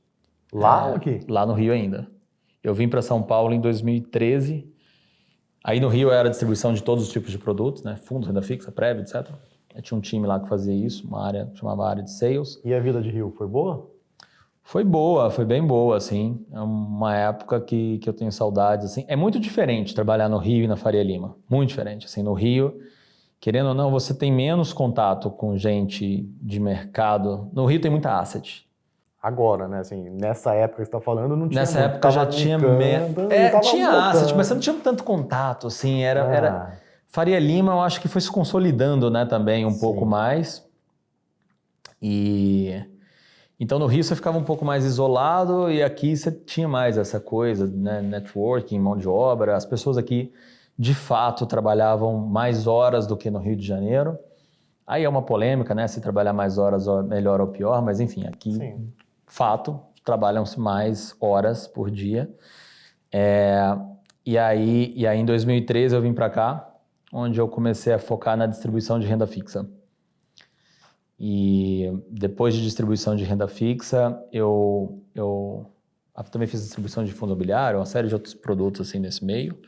Lá ou aqui? Lá no Rio ainda. Eu vim para São Paulo em 2013. Aí no Rio era distribuição de todos os tipos de produtos, né? Fundos, renda fixa, prévio, etc. Eu tinha um time lá que fazia isso, uma área, chamava área de sales. E a vida de Rio foi boa? Foi boa, foi bem boa, assim. É uma época que eu tenho saudades, assim. É muito diferente trabalhar no Rio e na Faria Lima. Muito diferente, assim. No Rio, querendo ou não, você tem menos contato com gente de mercado. No Rio tem muita asset. Agora, né? Assim, nessa época que você está falando, não tinha. Nessa época já tinha tinha asset, mas você não tinha tanto contato, assim. Era Faria Lima, eu acho que foi se consolidando, né, também um pouco mais. Então no Rio você ficava um pouco mais isolado e aqui você tinha mais essa coisa, né, networking, mão de obra. As pessoas aqui de fato trabalhavam mais horas do que no Rio de Janeiro. Aí é uma polêmica, né, se trabalhar mais horas melhor ou pior, mas enfim, aqui fato, trabalham-se mais horas por dia. E aí em 2013 eu vim para cá, onde eu comecei a focar na distribuição de renda fixa. E depois de distribuição de renda fixa, eu também fiz distribuição de fundo imobiliário, uma série de outros produtos assim nesse meio.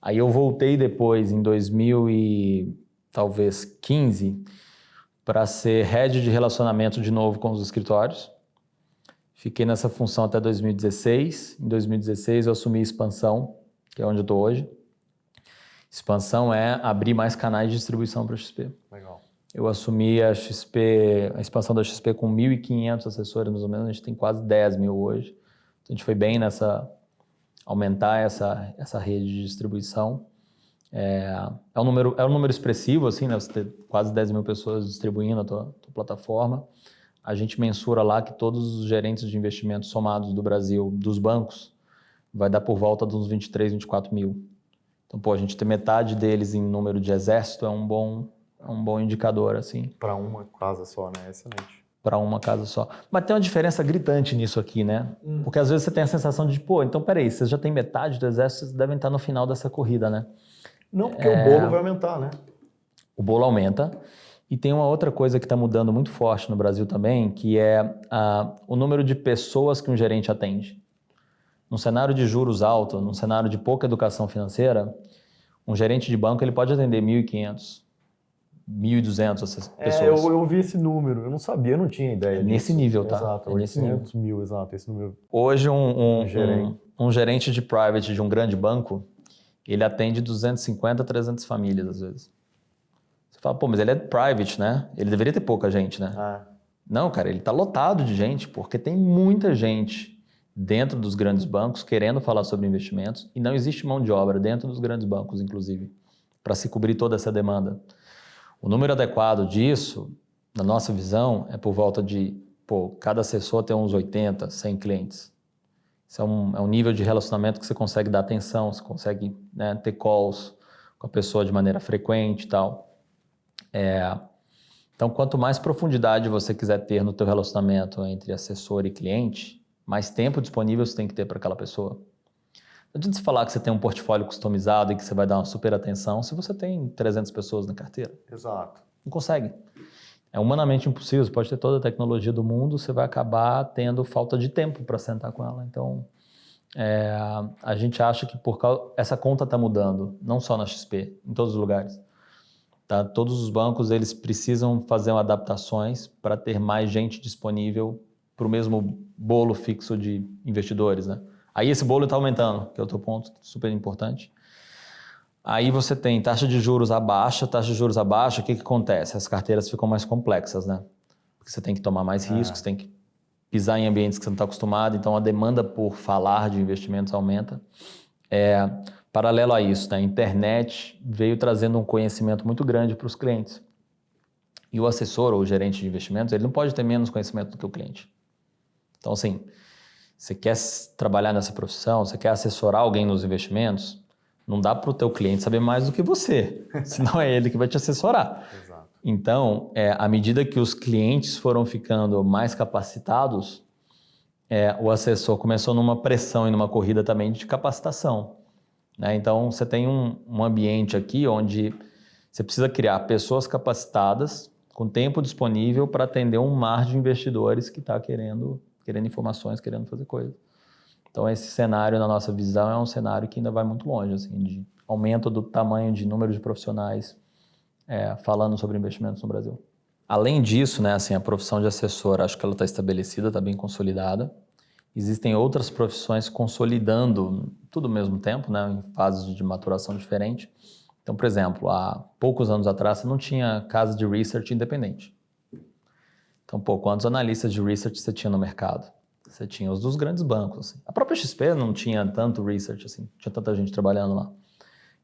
Aí eu voltei depois, em 2015, para ser head de relacionamento de novo com os escritórios. Fiquei nessa função até 2016. Em 2016 eu assumi expansão, que é onde eu estou hoje. Expansão é abrir mais canais de distribuição para a XP. Legal. Eu assumi a expansão da XP com 1.500 assessores, mais ou menos. A gente tem quase 10 mil hoje. Então, a gente foi bem aumentar essa rede de distribuição. É um número expressivo, assim, né? Você ter quase 10 mil pessoas distribuindo a tua plataforma. A gente mensura lá que todos os gerentes de investimentos somados do Brasil, dos bancos, vai dar por volta de uns 23, 24 mil. Então, a gente ter metade deles em número de exército é um bom indicador, assim. Para uma casa só, né? Excelente. Para uma casa só. Mas tem uma diferença gritante nisso aqui, né? Porque às vezes você tem a sensação de, então peraí, vocês já têm metade do exército, vocês devem estar no final dessa corrida, né? Não, porque o bolo vai aumentar, né? O bolo aumenta. E tem uma outra coisa que está mudando muito forte no Brasil também, que é o número de pessoas que um gerente atende. Num cenário de juros alto, num cenário de pouca educação financeira, um gerente de banco ele pode atender 1.500, 1.200 pessoas. Eu vi esse número, eu não sabia, eu não tinha ideia disso. Nesse nível, tá? Exato, 800 mil, exato, esse número. Hoje, um gerente de private de um grande banco, ele atende 250, 300 famílias, às vezes. Você fala, mas ele é private, né? Ele deveria ter pouca gente, né? Não, cara, ele tá lotado de gente, porque tem muita gente dentro dos grandes bancos querendo falar sobre investimentos e não existe mão de obra dentro dos grandes bancos, inclusive, para se cobrir toda essa demanda. O número adequado disso, na nossa visão, é por volta de, cada assessor tem uns 80, 100 clientes. Isso é um nível de relacionamento que você consegue dar atenção, você consegue, né, ter calls com a pessoa de maneira frequente e tal. Então, quanto mais profundidade você quiser ter no teu relacionamento entre assessor e cliente, mais tempo disponível você tem que ter para aquela pessoa. Não adianta você falar que você tem um portfólio customizado e que você vai dar uma super atenção se você tem 300 pessoas na carteira. Exato. Não consegue. É humanamente impossível. Você pode ter toda a tecnologia do mundo, você vai acabar tendo falta de tempo para sentar com ela. Então, a gente acha que essa conta está mudando, não só na XP, em todos os lugares. Tá? Todos os bancos eles precisam fazer adaptações para ter mais gente disponível para o mesmo bolo fixo de investidores, né? Aí esse bolo está aumentando, que é outro ponto super importante. Aí você tem taxa de juros abaixo, o que acontece? As carteiras ficam mais complexas, né? Porque você tem que tomar mais riscos, tem que pisar em ambientes que você não está acostumado, então a demanda por falar de investimentos aumenta. Paralelo a isso, né? A internet veio trazendo um conhecimento muito grande para os clientes. E o assessor ou o gerente de investimentos, ele não pode ter menos conhecimento do que o cliente. Então, assim, você quer trabalhar nessa profissão, você quer assessorar alguém nos investimentos, não dá para o teu cliente saber mais do que você, senão é ele que vai te assessorar. Exato. Então, à medida que os clientes foram ficando mais capacitados, o assessor começou numa pressão e numa corrida também de capacitação, né? Então, você tem um ambiente aqui onde você precisa criar pessoas capacitadas, com tempo disponível para atender um mar de investidores que está querendo informações, querendo fazer coisas. Então, esse cenário, na nossa visão, é um cenário que ainda vai muito longe, assim, de aumento do tamanho de número de profissionais falando sobre investimentos no Brasil. Além disso, né, assim, a profissão de assessor, acho que ela está estabelecida, está bem consolidada. Existem outras profissões consolidando tudo ao mesmo tempo, né, em fases de maturação diferente. Então, por exemplo, há poucos anos atrás, você não tinha casa de research independente. Então, quantos analistas de research você tinha no mercado? Você tinha os dos grandes bancos. Assim. A própria XP não tinha tanto research, assim, tinha tanta gente trabalhando lá.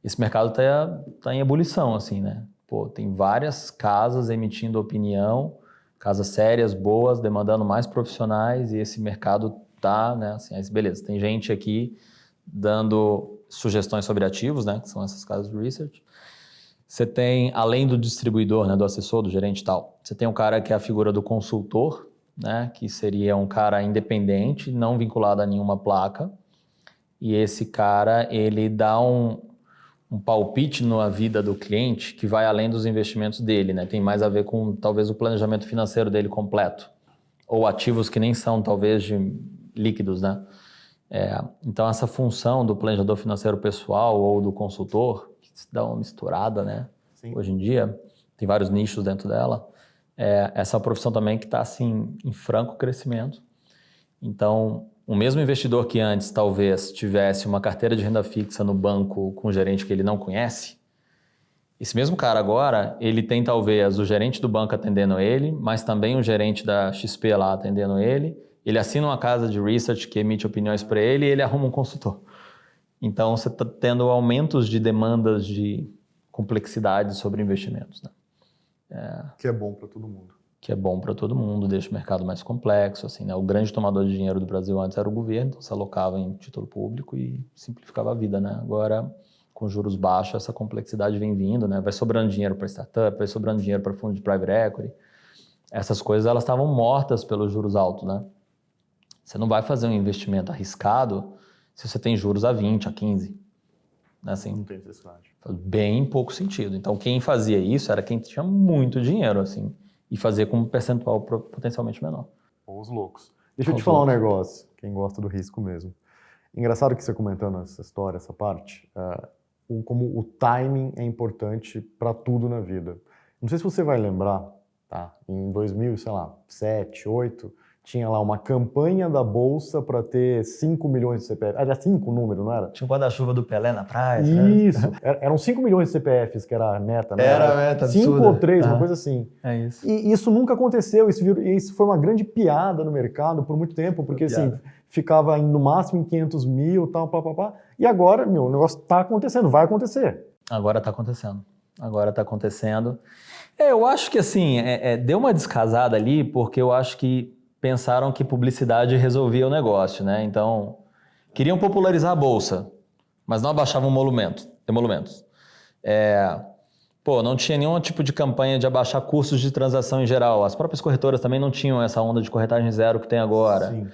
Esse mercado está em ebulição, assim, né? Tem várias casas emitindo opinião, casas sérias, boas, demandando mais profissionais, e esse mercado tá, né? Assim, beleza, tem gente aqui dando sugestões sobre ativos, né? Que são essas casas de research. Você tem, além do distribuidor, né? Do assessor, do gerente e tal, você tem um cara que é a figura do consultor, né? Que seria um cara independente, não vinculado a nenhuma placa. E esse cara, ele dá um palpite na vida do cliente que vai além dos investimentos dele, né? Tem mais a ver com, talvez, o planejamento financeiro dele completo. Ou ativos que nem são, talvez, líquidos, né? Então, essa função do planejador financeiro pessoal ou do consultor, que se dá uma misturada, né? Sim. Hoje em dia, tem vários nichos dentro dela. Essa profissão também que está, assim, em franco crescimento. Então, o mesmo investidor que antes talvez tivesse uma carteira de renda fixa no banco com um gerente que ele não conhece, esse mesmo cara agora, ele tem talvez o gerente do banco atendendo ele, mas também o gerente da XP lá atendendo ele assina uma casa de research que emite opiniões para ele e ele arruma um consultor. Então, você está tendo aumentos de demandas de complexidade sobre investimentos, né? Que é bom para todo mundo. Que é bom para todo mundo, deixa o mercado mais complexo, assim, né? O grande tomador de dinheiro do Brasil antes era o governo, então se alocava em título público e simplificava a vida, né? Agora, com juros baixos, essa complexidade vem vindo, né? Vai sobrando dinheiro para startup, vai sobrando dinheiro para fundo de private equity. Essas coisas, elas estavam mortas pelos juros altos, né? Você não vai fazer um investimento arriscado se você tem juros a 20, a 15. Né? Assim, não tem necessidade. Faz bem pouco sentido. Então, quem fazia isso era quem tinha muito dinheiro, assim, e fazia com um percentual potencialmente menor. Ou os loucos. Deixa eu te falar um negócio, quem gosta do risco mesmo. Engraçado que você comentando essa história, essa parte, como o timing é importante para tudo na vida. Não sei se você vai lembrar, tá? Em 2007, 2008, tinha lá uma campanha da Bolsa para ter 5 milhões de CPFs. Era 5 o número, não era? Tinha o guarda-chuva do Pelé na praia. Isso. Eram 5 milhões de CPFs que era a meta, né? Era a meta, 5 ou 3, uma coisa assim. É isso. E isso nunca aconteceu. Isso foi uma grande piada no mercado por muito tempo, porque assim, ficava no máximo em 500 mil, tal, pá. E agora, o negócio está acontecendo, vai acontecer. Agora está acontecendo. Eu acho que assim, deu uma descasada ali, porque eu acho que pensaram que publicidade resolvia o negócio, né? Então, queriam popularizar a Bolsa, mas não abaixavam emolumentos. Não tinha nenhum tipo de campanha de abaixar custos de transação em geral. As próprias corretoras também não tinham essa onda de corretagem zero que tem agora. Sim.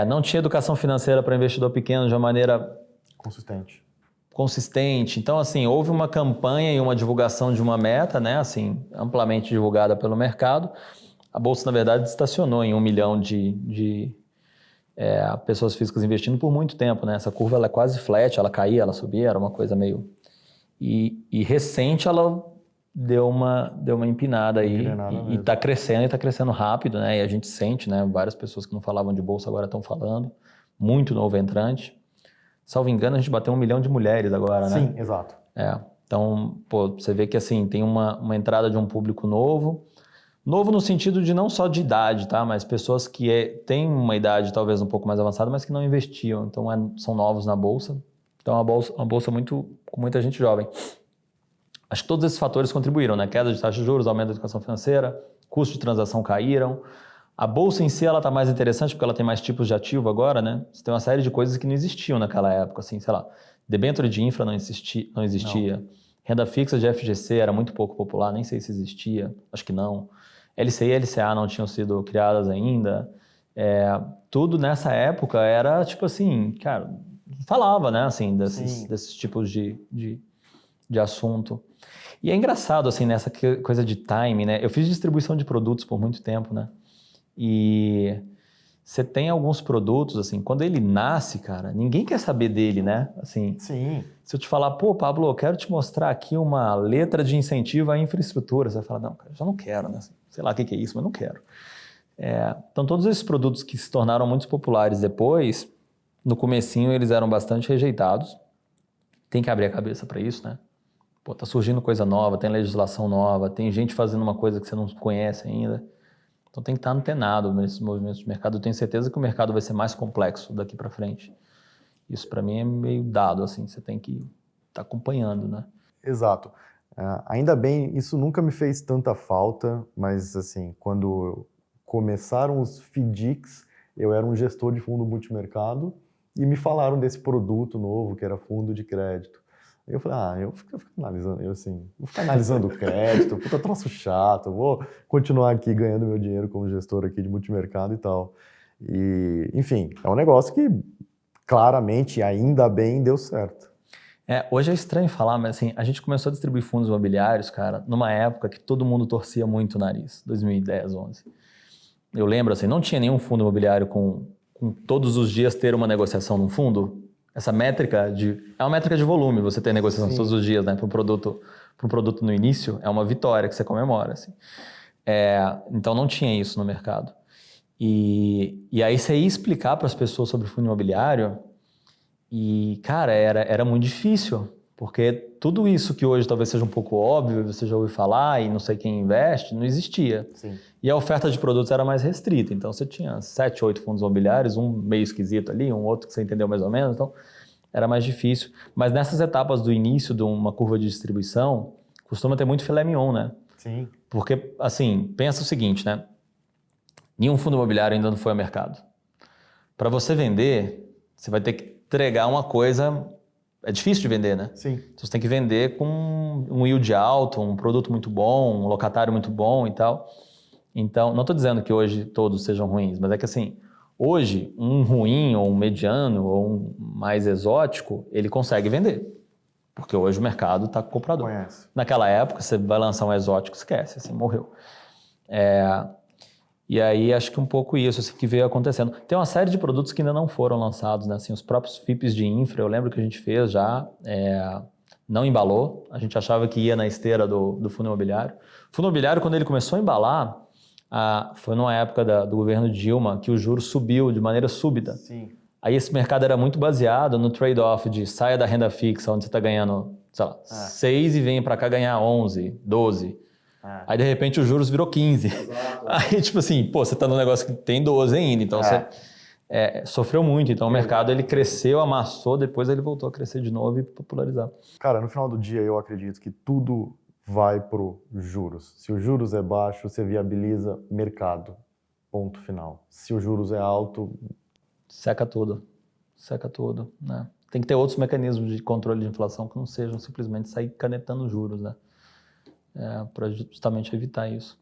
Não tinha educação financeira para investidor pequeno de uma maneira consistente. Então, assim, houve uma campanha e uma divulgação de uma meta, né? Assim, amplamente divulgada pelo mercado. A Bolsa, na verdade, estacionou em 1 milhão de pessoas físicas investindo por muito tempo, né? Essa curva ela é quase flat, ela caía, ela subia, era uma coisa meio... E recente ela deu uma empinada aí e está crescendo rápido, né? E a gente sente, né? Várias pessoas que não falavam de Bolsa agora estão falando. Muito novo entrante. Salvo engano, a gente bateu 1 milhão de mulheres agora, né? Sim, exato. Então, você vê que assim, tem uma entrada de um público novo. Novo no sentido de não só de idade, tá? Mas pessoas que têm uma idade talvez um pouco mais avançada, mas que não investiam. Então, são novos na Bolsa. Então, é uma bolsa com muita gente jovem. Acho que todos esses fatores contribuíram, né? Queda de taxa de juros, aumento da educação financeira, custos de transação caíram. A Bolsa em si, ela tá mais interessante porque ela tem mais tipos de ativo agora, né? Você tem uma série de coisas que não existiam naquela época, assim, sei lá, debênture de infra não existia. Não. Renda fixa de FGC era muito pouco popular, nem sei se existia, acho que não. LCI e LCA não tinham sido criadas ainda. Tudo nessa época era tipo assim, cara, falava, né, assim, desses tipos de assunto. E é engraçado, assim, nessa coisa de time, né? Eu fiz distribuição de produtos por muito tempo, né? E você tem alguns produtos, assim, quando ele nasce, cara, ninguém quer saber dele, né? Assim, Sim. se eu te falar, pô, Pablo, eu quero te mostrar aqui uma letra de incentivo à infraestrutura, você vai falar, não, cara, eu já não quero, né? Sei lá o que é isso, mas não quero. Então, todos esses produtos que se tornaram muito populares depois, no comecinho eles eram bastante rejeitados. Tem que abrir a cabeça para isso, né? Pô, tá surgindo coisa nova, tem legislação nova, tem gente fazendo uma coisa que você não conhece ainda. Então tem que estar antenado nesses movimentos de mercado. Eu tenho certeza que o mercado vai ser mais complexo daqui para frente. Isso para mim é meio dado, assim, você tem que estar acompanhando, né? Exato. Ainda bem, isso nunca me fez tanta falta, mas assim, quando começaram os FDICs, eu era um gestor de fundo multimercado e me falaram desse produto novo, que era fundo de crédito. Eu falei, eu fico analisando, vou ficar analisando o crédito, puta troço chato, vou continuar aqui ganhando meu dinheiro como gestor aqui de multimercado e tal. E, enfim, é um negócio que claramente, ainda bem, deu certo. Hoje é estranho falar, mas assim, a gente começou a distribuir fundos imobiliários, cara, numa época que todo mundo torcia muito o nariz, 2010, 11. Eu lembro, assim, não tinha nenhum fundo imobiliário com todos os dias ter uma negociação num fundo. Essa métrica é uma métrica de volume, você ter negociação todos os dias, né? Para um produto no início, é uma vitória que você comemora, assim. Então não tinha isso no mercado. E aí você ia explicar para as pessoas sobre o fundo imobiliário e, cara, era muito difícil, porque tudo isso que hoje talvez seja um pouco óbvio, você já ouviu falar e não sei quem investe, não existia. Sim. E a oferta de produtos era mais restrita, então você tinha 7, 8 fundos imobiliários, um meio esquisito ali, um outro que você entendeu mais ou menos, então era mais difícil. Mas nessas etapas do início de uma curva de distribuição, costuma ter muito filé mignon, né? Sim. Porque, assim, pensa o seguinte, né? Nenhum fundo imobiliário ainda não foi ao mercado. Para você vender, você vai ter que entregar uma coisa... É difícil de vender, né? Sim. Então você tem que vender com um yield alto, um produto muito bom, um locatário muito bom e tal. Então, não estou dizendo que hoje todos sejam ruins, mas é que assim, hoje um ruim ou um mediano ou um mais exótico, ele consegue vender. Porque hoje o mercado está com o comprador. Conhece. Naquela época, você vai lançar um exótico, esquece, assim, morreu. E aí, acho que um pouco isso assim, que veio acontecendo. Tem uma série de produtos que ainda não foram lançados, né? Assim, os próprios FIPs de infra, eu lembro que a gente fez já, não embalou. A gente achava que ia na esteira do fundo imobiliário. O fundo imobiliário, quando ele começou a embalar, foi numa época do governo Dilma que o juro subiu de maneira súbita. Sim. Aí esse mercado era muito baseado no trade-off de saia da renda fixa, onde você está ganhando, sei lá, 6 e vem para cá ganhar 11, 12. Aí, de repente, os juros virou 15. Exato. Aí, tipo assim, pô, você tá num negócio que tem 12 ainda, então você sofreu muito. Então, o mercado, ele cresceu, amassou, depois ele voltou a crescer de novo e popularizar. Cara, no final do dia, eu acredito que tudo vai pro juros. Se os juros é baixo, você viabiliza mercado. Ponto final. Se os juros é alto... Seca tudo, né? Tem que ter outros mecanismos de controle de inflação que não sejam simplesmente sair canetando juros, né? Para justamente evitar isso.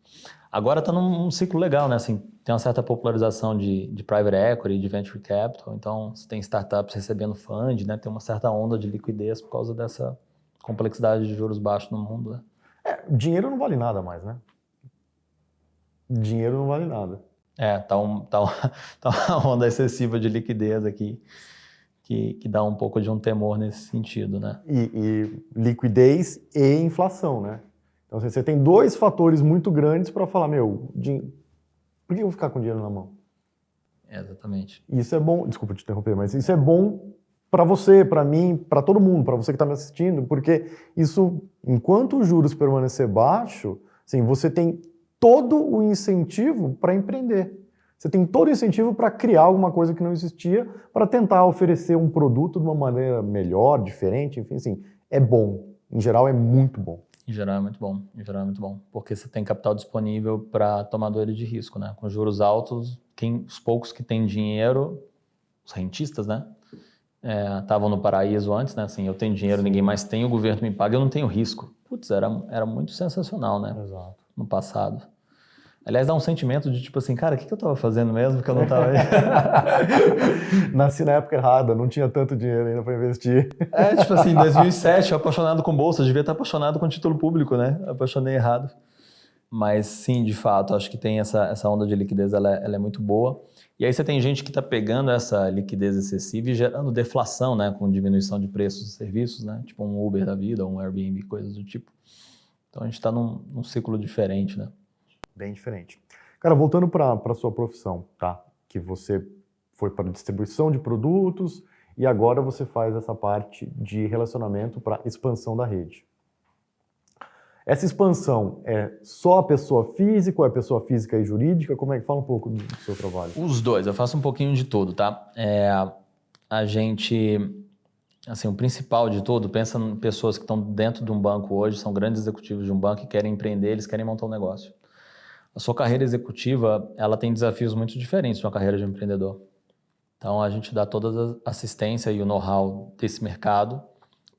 Agora está num ciclo legal, né? Assim, tem uma certa popularização de private equity, de venture capital, então você tem startups recebendo fund, né? Tem uma certa onda de liquidez por causa dessa complexidade de juros baixos no mundo, né? Dinheiro não vale nada mais, né? Dinheiro não vale nada. Tá uma onda excessiva de liquidez aqui que dá um pouco de um temor nesse sentido, né? E liquidez e inflação, né? Então, você tem dois fatores muito grandes para falar, por que eu vou ficar com dinheiro na mão? Exatamente. Isso é bom, desculpa te interromper, mas isso é bom para você, para mim, para todo mundo, para você que está me assistindo, porque isso, enquanto os juros permanecer baixo, assim, você tem todo o incentivo para empreender. Você tem todo o incentivo para criar alguma coisa que não existia, para tentar oferecer um produto de uma maneira melhor, diferente, enfim, assim, é bom. Em geral, é muito bom. Em geral é muito bom, porque você tem capital disponível para tomadores de risco, né? Com juros altos, os poucos que têm dinheiro, os rentistas, né? Estavam no paraíso antes, né? Assim, eu tenho dinheiro, ninguém mais tem, o governo me paga, eu não tenho risco. Putz, era muito sensacional, né? Exato. No passado. Aliás, dá um sentimento de tipo assim, cara, o que eu tava fazendo mesmo que eu não tava aí? Nasci na época errada, não tinha tanto dinheiro ainda para investir. Tipo assim, em 2007, eu apaixonado com bolsa, devia estar apaixonado com título público, né? Apaixonei errado. Mas sim, de fato, acho que tem essa onda de liquidez, ela é muito boa. E aí você tem gente que está pegando essa liquidez excessiva e gerando deflação, né? Com diminuição de preços de serviços, né? Tipo um Uber da vida, um Airbnb, coisas do tipo. Então a gente está num ciclo diferente, né? Bem diferente. Cara, voltando para a sua profissão, tá? Que você foi para distribuição de produtos e agora você faz essa parte de relacionamento para expansão da rede. Essa expansão é só a pessoa física ou é pessoa física e jurídica? Como é que fala um pouco do seu trabalho? Os dois, eu faço um pouquinho de tudo, tá? A gente, assim, o principal de tudo, pensa em pessoas que estão dentro de um banco hoje, são grandes executivos de um banco e querem empreender, eles querem montar um negócio. A sua carreira executiva, ela tem desafios muito diferentes de uma carreira de empreendedor. Então, a gente dá toda a assistência e o know-how desse mercado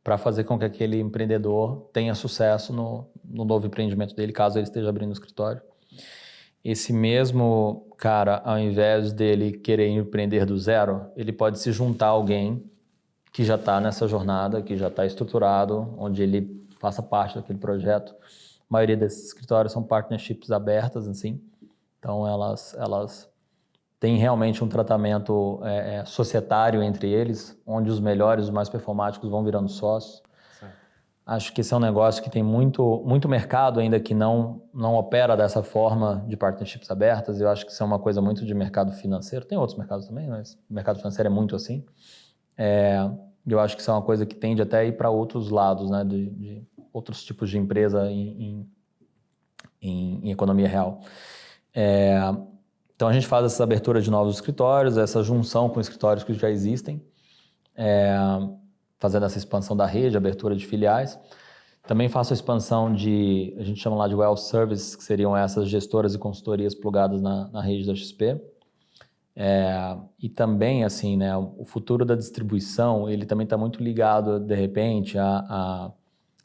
para fazer com que aquele empreendedor tenha sucesso no novo empreendimento dele, caso ele esteja abrindo um escritório. Esse mesmo cara, ao invés dele querer empreender do zero, ele pode se juntar a alguém que já está nessa jornada, que já está estruturado, onde ele faça parte daquele projeto. A maioria desses escritórios são partnerships abertas, assim. Então, elas têm realmente um tratamento societário entre eles, onde os melhores, os mais performáticos vão virando sócios. Sim. Acho que esse é um negócio que tem muito mercado ainda que não opera dessa forma de partnerships abertas. Eu acho que isso é uma coisa muito de mercado financeiro. Tem outros mercados também, mas o mercado financeiro é muito assim. Eu acho que isso é uma coisa que tende até a ir para outros lados, né, de outros tipos de empresa em economia real. Então, a gente faz essa abertura de novos escritórios, essa junção com escritórios que já existem, fazendo essa expansão da rede, abertura de filiais. Também faço a expansão a gente chama lá de Wealth Services, que seriam essas gestoras e consultorias plugadas na rede da XP. E também, assim, né, o futuro da distribuição, ele também está muito ligado, de repente,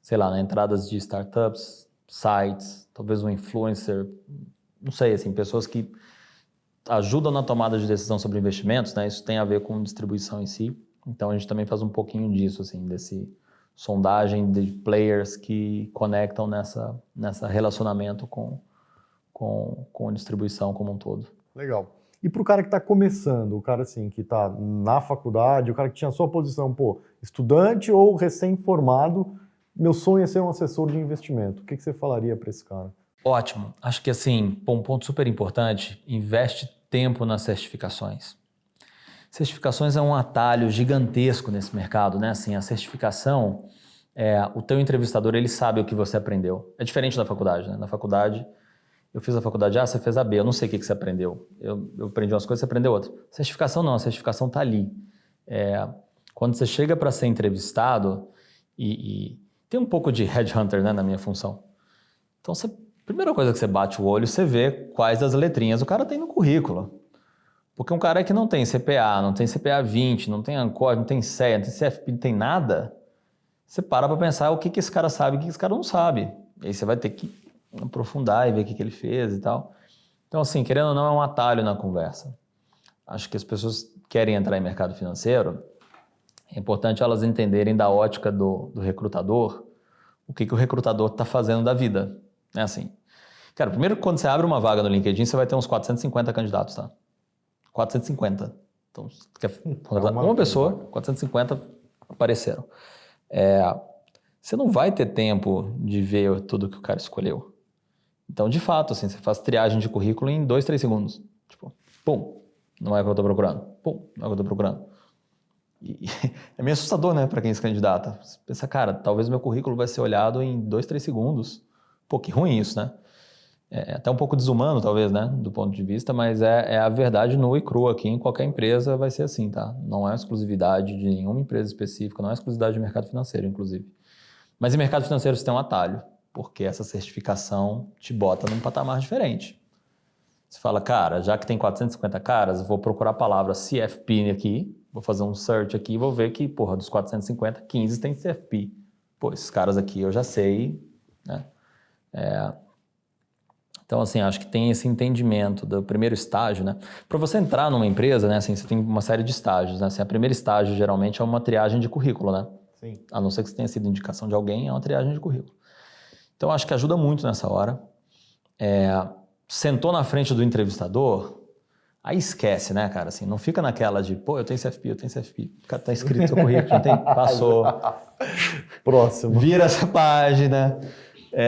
sei lá, entradas de startups, sites, talvez um influencer, não sei, assim, pessoas que ajudam na tomada de decisão sobre investimentos, né? Isso tem a ver com distribuição em si. Então, a gente também faz um pouquinho disso, assim, desse sondagem de players que conectam nessa relacionamento com a distribuição como um todo. Legal. E para o cara que está começando, o cara assim, que está na faculdade, o cara que tinha a sua posição, estudante ou recém-formado, meu sonho é ser um assessor de investimento. O que você falaria para esse cara? Ótimo. Acho que, assim, um ponto super importante, investe tempo nas certificações. Certificações é um atalho gigantesco nesse mercado, né? Assim, a certificação, o teu entrevistador, ele sabe o que você aprendeu. É diferente da faculdade, né? Na faculdade, eu fiz a faculdade A, você fez a B, eu não sei o que você aprendeu. Eu aprendi umas coisas, você aprendeu outras. Certificação não, a certificação está ali. Quando você chega para ser entrevistado, e tem um pouco de headhunter, né, na minha função. Então, primeira coisa que você bate o olho, você vê quais das letrinhas o cara tem no currículo. Porque um cara que não tem CPA, não tem CPA 20, não tem ANCOR, não tem CEA, não tem CFP, não tem nada, você para pensar o que esse cara sabe e o que esse cara não sabe. E aí você vai ter que aprofundar e ver o que ele fez e tal. Então, assim, querendo ou não, é um atalho na conversa. Acho que as pessoas querem entrar em mercado financeiro, é importante elas entenderem da ótica do recrutador, o que o recrutador está fazendo da vida. É assim. Cara, primeiro, quando você abre uma vaga no LinkedIn, você vai ter uns 450 candidatos, tá? 450. Então, você quer contratar uma pessoa, 450 apareceram. Você não vai ter tempo de ver tudo que o cara escolheu. Então, de fato, assim, você faz triagem de currículo em 2, 3 segundos. Tipo, pum, não é o que eu estou procurando. Pum, não é o que eu estou procurando. E é meio assustador, né, para quem se candidata. Você pensa, cara, talvez meu currículo vai ser olhado em 2, 3 segundos. Pô, que ruim isso, né? É até um pouco desumano, talvez, né, do ponto de vista, mas é a verdade nua e crua aqui. Em qualquer empresa vai ser assim, tá? Não é exclusividade de nenhuma empresa específica, não é exclusividade de mercado financeiro, inclusive. Mas em mercado financeiro você tem um atalho, porque essa certificação te bota num patamar diferente. Você fala, cara, já que tem 450 caras, vou procurar a palavra CFP aqui, vou fazer um search aqui e vou ver que, porra, dos 450, 15 tem CFP. Pô, esses caras aqui eu já sei, né? Então, assim, acho que tem esse entendimento do primeiro estágio, né? Para você entrar numa empresa, né, assim, você tem uma série de estágios, né? Assim, a primeiro estágio, geralmente, é uma triagem de currículo, né? Sim. A não ser que você tenha sido indicação de alguém, é uma triagem de currículo. Então, acho que ajuda muito nessa hora. Sentou na frente do entrevistador, aí esquece, né, cara? Assim, não fica naquela de, pô, eu tenho CFP. Cara, tá escrito no seu currículo, não tem, passou. Próximo. Vira essa página.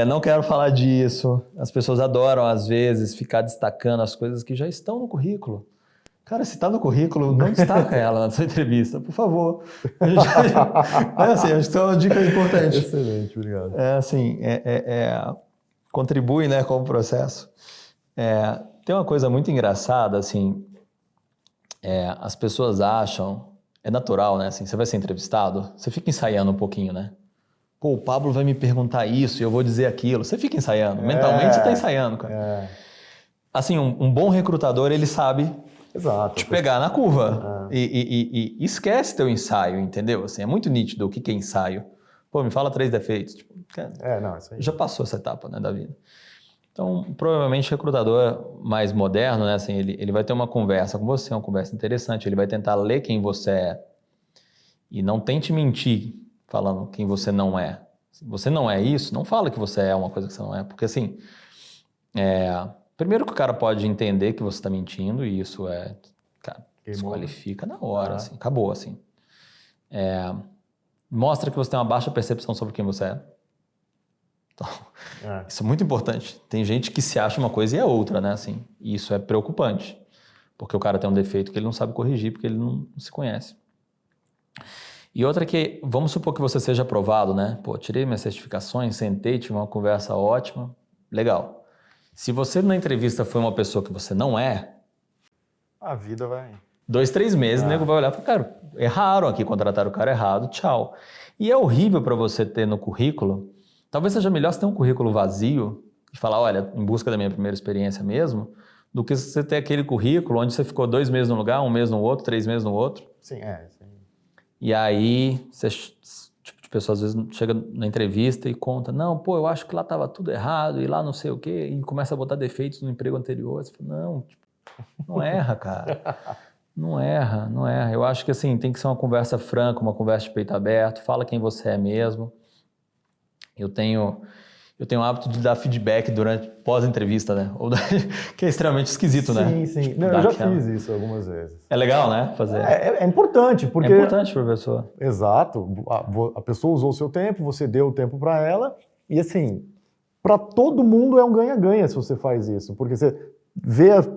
Não quero falar disso. As pessoas adoram, às vezes, ficar destacando as coisas que já estão no currículo. Cara, se está no currículo, não destaca ela na sua entrevista, por favor. Assim, acho que é uma dica importante. Excelente, obrigado. Contribui, né, com o processo. Tem uma coisa muito engraçada, assim, as pessoas acham, é natural, né, assim, você vai ser entrevistado, você fica ensaiando um pouquinho, né? Pô, o Pablo vai me perguntar isso e eu vou dizer aquilo. Você fica ensaiando. Mentalmente você está ensaiando, cara. Assim, um bom recrutador, ele sabe te pegar na curva. E esquece teu ensaio, entendeu? Assim, é muito nítido o que é ensaio. Pô, me fala 3 defeitos. Tipo, isso aí. Já passou essa etapa, né, da vida. Então, provavelmente o recrutador mais moderno, né, assim, ele vai ter uma conversa com você, uma conversa interessante. Ele vai tentar ler quem você é. E não tente mentir falando quem você não é. Se você não é isso, não fala que você é uma coisa que você não é. Porque assim, primeiro que o cara pode entender que você está mentindo e isso cara, desqualifica na hora, assim, acabou, assim. Mostra que você tem uma baixa percepção sobre quem você é. Então, isso é muito importante. Tem gente que se acha uma coisa e é outra, né, assim. E isso é preocupante. Porque o cara tem um defeito que ele não sabe corrigir porque ele não se conhece. E outra que, vamos supor que você seja aprovado, né? Pô, tirei minhas certificações, sentei, tive uma conversa ótima, legal. Se você na entrevista foi uma pessoa que você não é... A vida vai... 2, 3 meses, o nego vai olhar e falar, cara, erraram aqui, contrataram o cara errado, tchau. E é horrível para você ter no currículo, talvez seja melhor você ter um currículo vazio e falar, olha, em busca da minha primeira experiência mesmo, do que você ter aquele currículo onde você ficou 2 meses num lugar, 1 mês no outro, 3 meses no outro. Sim, E aí, você, tipo de pessoa às vezes chega na entrevista e conta, não, pô, eu acho que lá estava tudo errado e lá não sei o quê, e começa a botar defeitos no emprego anterior. Você fala, não, não erra, cara. Não erra. Eu acho que assim, tem que ser uma conversa franca, uma conversa de peito aberto, fala quem você é mesmo. Eu tenho o hábito de dar feedback durante pós-entrevista, né? Que é extremamente esquisito, né? Sim. Não, eu já fiz isso algumas vezes. É legal, né? Fazer. É importante, porque... É importante para a pessoa. Exato. A pessoa usou o seu tempo, você deu o tempo para ela, e assim, para todo mundo é um ganha-ganha se você faz isso, porque você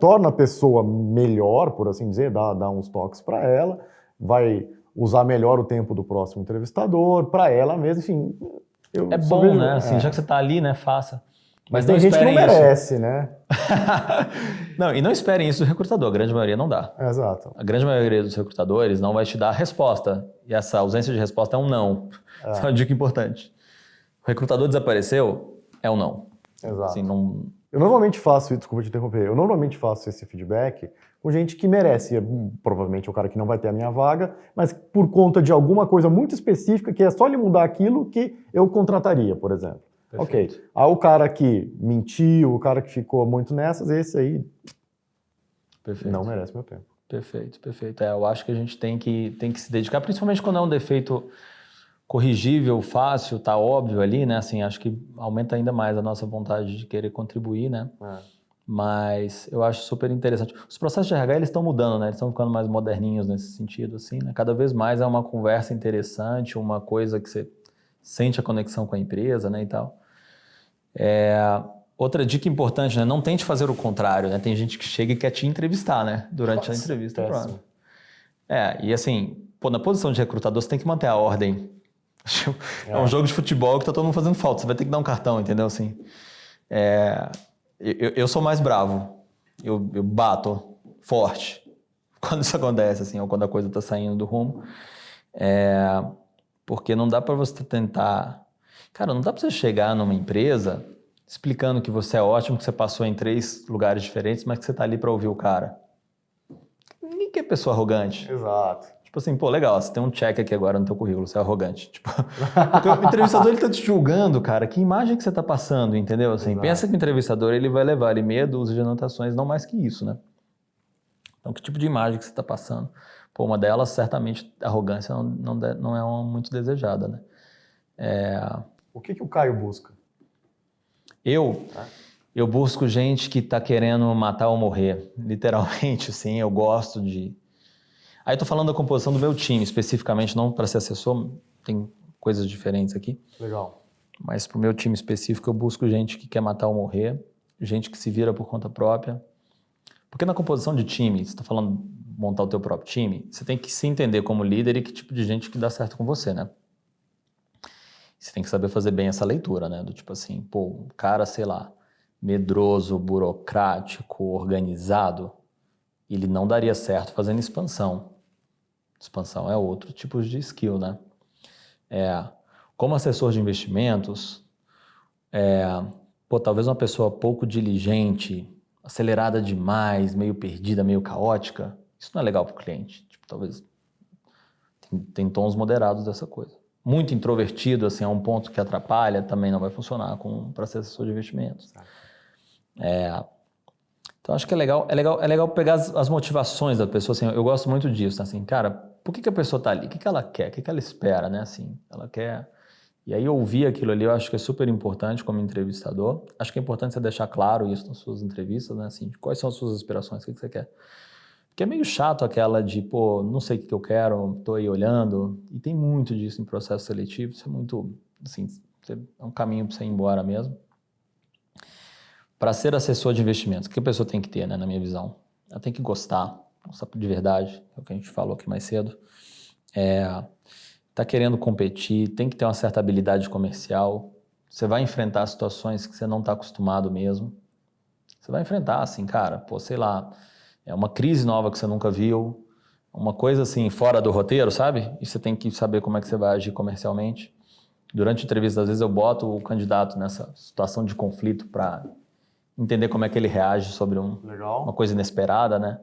torna a pessoa melhor, por assim dizer, dá uns toques para ela, vai usar melhor o tempo do próximo entrevistador, para ela mesma, enfim... É bom, né? Assim, já que você está ali, né? Faça. Mas tem gente que não merece, né? Não, e não esperem isso do recrutador. A grande maioria não dá. Exato. A grande maioria dos recrutadores não vai te dar a resposta. E essa ausência de resposta é um não. Essa é uma dica importante. O recrutador desapareceu, é um não. Exato. Assim, não... Eu normalmente faço, desculpa te interromper, eu normalmente faço esse feedback com gente que merece, provavelmente é o cara que não vai ter a minha vaga, mas por conta de alguma coisa muito específica, que é só ele mudar aquilo que eu contrataria, por exemplo. Perfeito. Ok. Aí o cara que mentiu, o cara que ficou muito nessas, esse aí não merece meu tempo. Perfeito. Eu acho que a gente tem que se dedicar, principalmente quando é um defeito corrigível, fácil, tá óbvio ali, né? Assim, acho que aumenta ainda mais a nossa vontade de querer contribuir, né? Mas eu acho super interessante. Os processos de RH, eles estão mudando, né? Eles estão ficando mais moderninhos nesse sentido, assim, né? Cada vez mais é uma conversa interessante, uma coisa que você sente a conexão com a empresa, né, e tal. Outra dica importante, né? Não tente fazer o contrário, né? Tem gente que chega e quer te entrevistar, né? Durante a entrevista. E assim, na posição de recrutador, você tem que manter a ordem. É um jogo de futebol que tá todo mundo fazendo falta. Você vai ter que dar um cartão, entendeu? Assim, eu sou mais bravo. Eu bato forte quando isso acontece, assim, ou quando a coisa tá saindo do rumo. Porque não dá para você tentar... Cara, não dá para você chegar numa empresa explicando que você é ótimo, que você passou em 3 lugares diferentes, mas que você tá ali para ouvir o cara. Ninguém quer pessoa arrogante. Exato. Tipo assim, pô, legal, você tem um check aqui agora no teu currículo, você é arrogante. Tipo, porque o entrevistador, ele tá te julgando, cara, que imagem que você tá passando, entendeu? Assim, pensa que o entrevistador, ele vai levar ali meia dúzia de anotações, não mais que isso, né? Então, que tipo de imagem que você tá passando? Pô, uma delas, certamente, arrogância não é uma muito desejada, né? O que o Caio busca? Eu busco gente que tá querendo matar ou morrer, literalmente, assim, eu gosto de... Aí eu tô falando da composição do meu time, especificamente, não para ser assessor, tem coisas diferentes aqui. Legal. Mas pro meu time específico, eu busco gente que quer matar ou morrer, gente que se vira por conta própria. Porque na composição de time, você tá falando de montar o teu próprio time, você tem que se entender como líder e que tipo de gente que dá certo com você, né? Você tem que saber fazer bem essa leitura, né? Do tipo assim, pô, um cara, sei lá, medroso, burocrático, organizado, ele não daria certo fazendo expansão. Expansão é outro tipo de skill, né? Como assessor de investimentos, talvez uma pessoa pouco diligente, acelerada demais, meio perdida, meio caótica, isso não é legal para o cliente. Tipo, talvez tem tons moderados dessa coisa. Muito introvertido, assim, a um ponto que atrapalha, também não vai funcionar para ser assessor de investimentos. Então, acho que é legal pegar as motivações da pessoa, assim, eu gosto muito disso, assim, cara, por que a pessoa está ali? O que ela quer? O que ela espera, né, assim, ela quer... E aí ouvir aquilo ali eu acho que é super importante como entrevistador. Acho que é importante você deixar claro isso nas suas entrevistas, né, assim, quais são as suas aspirações, o que você quer. Porque é meio chato aquela de, pô, não sei o que eu quero, tô aí olhando, e tem muito disso em processo seletivo, isso é muito, assim, é um caminho para você ir embora mesmo. Para ser assessor de investimentos, o que a pessoa tem que ter, né, na minha visão? Ela tem que gostar de verdade, é o que a gente falou aqui mais cedo. Tá querendo competir, tem que ter uma certa habilidade comercial. Você vai enfrentar situações que você não está acostumado mesmo. Você vai enfrentar, assim, cara, pô, sei lá, é uma crise nova que você nunca viu, uma coisa assim, fora do roteiro, sabe? E você tem que saber como é que você vai agir comercialmente. Durante a entrevista, às vezes eu boto o candidato nessa situação de conflito para entender como é que ele reage sobre uma coisa inesperada, né?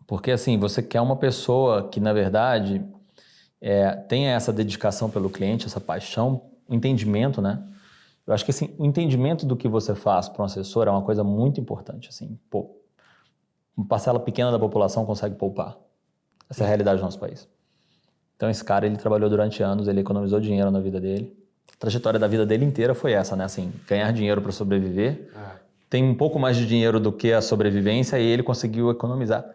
Porque, assim, você quer uma pessoa que, na verdade, tenha essa dedicação pelo cliente, essa paixão, o entendimento, né? Eu acho que, assim, o entendimento do que você faz para um assessor é uma coisa muito importante, assim. Pô, uma parcela pequena da população consegue poupar. Essa é a realidade do nosso país. Então, esse cara, ele trabalhou durante anos, ele economizou dinheiro na vida dele. A trajetória da vida dele inteira foi essa, né? Assim, ganhar dinheiro para sobreviver. Tem um pouco mais de dinheiro do que a sobrevivência e ele conseguiu economizar.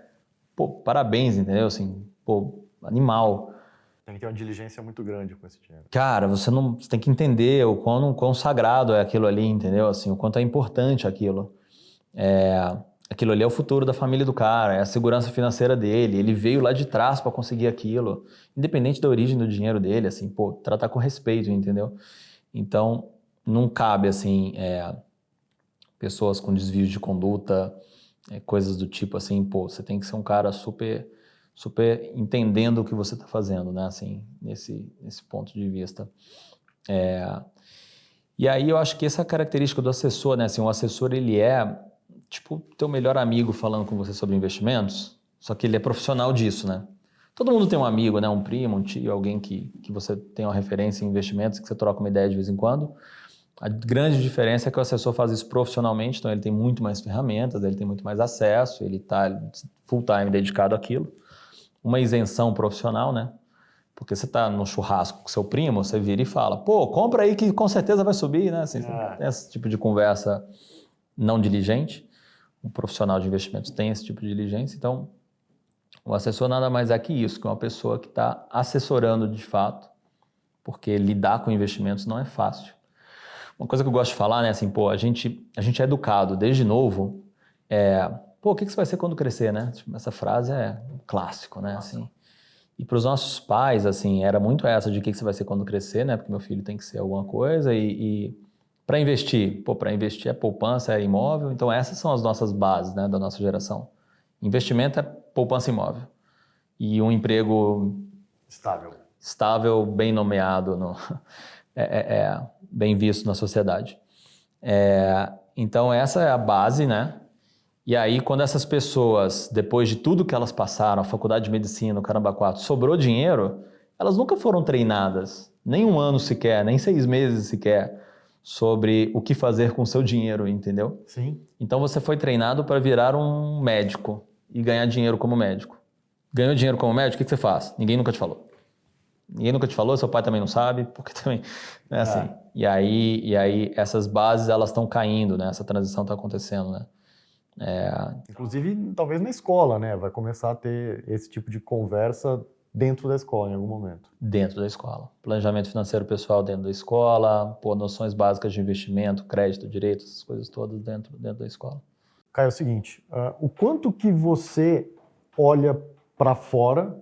Pô, parabéns, entendeu? Assim, pô, animal. Tem que ter uma diligência muito grande com esse dinheiro. Cara, você tem que entender o quão sagrado é aquilo ali, entendeu? Assim, o quanto é importante aquilo. Aquilo ali é o futuro da família do cara, é a segurança financeira dele. Ele veio lá de trás para conseguir aquilo, independente da origem do dinheiro dele, assim, pô, tratar com respeito, entendeu? Então, não cabe, assim, pessoas com desvios de conduta, coisas do tipo, assim, pô, você tem que ser um cara super entendendo o que você está fazendo, né, assim, nesse ponto de vista. E aí eu acho que essa característica do assessor, né, assim, o assessor, ele é tipo teu melhor amigo falando com você sobre investimentos, só que ele é profissional disso, né? Todo mundo tem um amigo, né, um primo, um tio, alguém que você tem uma referência em investimentos, que você troca uma ideia de vez em quando. A grande diferença é que o assessor faz isso profissionalmente, então ele tem muito mais ferramentas, ele tem muito mais acesso, ele está full time dedicado àquilo. Uma isenção profissional, né? Porque você está no churrasco com seu primo, você vira e fala, pô, compra aí que com certeza vai subir, né? Assim, tem esse tipo de conversa não diligente. Um profissional de investimentos tem esse tipo de diligência, então o assessor nada mais é que isso, que uma pessoa que está assessorando de fato, porque lidar com investimentos não é fácil. Uma coisa que eu gosto de falar, né, assim, pô, a gente é educado desde novo, pô, o que você vai ser quando crescer, né? Essa frase é um clássico, né, assim. E para os nossos pais, assim, era muito essa de o que você vai ser quando crescer, né, porque meu filho tem que ser alguma coisa e para investir, pô, para investir é poupança, é imóvel, então essas são as nossas bases, né, da nossa geração. Investimento é poupança imóvel e um emprego estável, bem nomeado, bem visto na sociedade. Então essa é a base, né? E aí, quando essas pessoas, depois de tudo que elas passaram, a faculdade de medicina, o caramba 4, sobrou dinheiro, elas nunca foram treinadas, nem um ano sequer, nem 6 meses sequer, sobre o que fazer com o seu dinheiro, entendeu? Sim. Então você foi treinado para virar um médico e ganhar dinheiro como médico. Ganhou dinheiro como médico, o que você faz? Ninguém nunca te falou. Ninguém nunca te falou, seu pai também não sabe, porque também não é assim. E aí essas bases, elas estão caindo, né? Essa transição está acontecendo, né? Inclusive, talvez na escola, né? Vai começar a ter esse tipo de conversa dentro da escola em algum momento. Dentro da escola. Planejamento financeiro pessoal dentro da escola, noções básicas de investimento, crédito, direito, essas coisas todas dentro da escola. Caio, é o seguinte, o quanto que você olha para fora,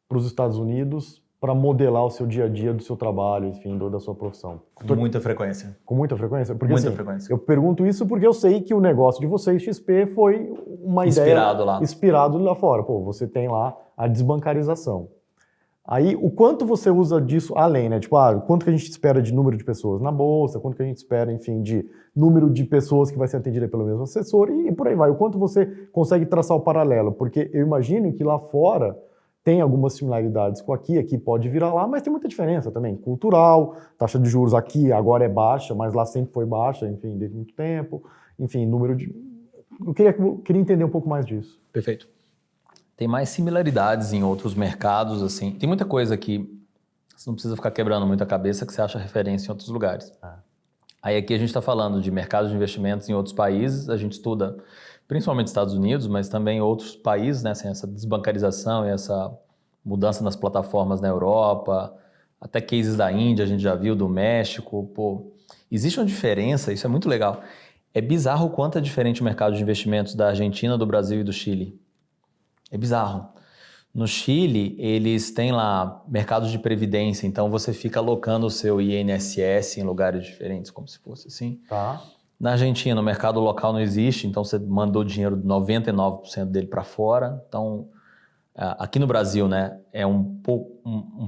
para os Estados Unidos, para modelar o seu dia a dia do seu trabalho, enfim, da sua profissão? Com muita frequência. Com muita frequência? Porque, muita assim, frequência. Eu pergunto isso porque eu sei que o negócio de vocês, XP, foi uma Inspirado ideia... lá. Inspirado lá fora. Pô, você tem lá a desbancarização. Aí, o quanto você usa disso além, né? Tipo, quanto que a gente espera de número de pessoas na bolsa, quanto que a gente espera, enfim, de número de pessoas que vai ser atendida pelo mesmo assessor e por aí vai. O quanto você consegue traçar o paralelo, porque eu imagino que lá fora tem algumas similaridades com aqui pode virar lá, mas tem muita diferença também. Cultural, taxa de juros aqui agora é baixa, mas lá sempre foi baixa, enfim, desde muito tempo. Enfim, número de... Eu queria entender um pouco mais disso. Perfeito. Tem mais similaridades em outros mercados, assim. Tem muita coisa que você não precisa ficar quebrando muito a cabeça que você acha referência em outros lugares. Aí aqui a gente está falando de mercados de investimentos em outros países, a gente estuda principalmente Estados Unidos, mas também outros países, né? Assim, essa desbancarização e essa mudança nas plataformas na Europa, até cases da Índia a gente já viu, do México. Pô, existe uma diferença, isso é muito legal. É bizarro o quanto é diferente o mercado de investimentos da Argentina, do Brasil e do Chile. É bizarro. No Chile, eles têm lá mercados de previdência, então você fica alocando o seu INSS em lugares diferentes, como se fosse assim. Tá. Na Argentina, o mercado local não existe, então você mandou dinheiro, 99% dele para fora. Então, aqui no Brasil, né, é um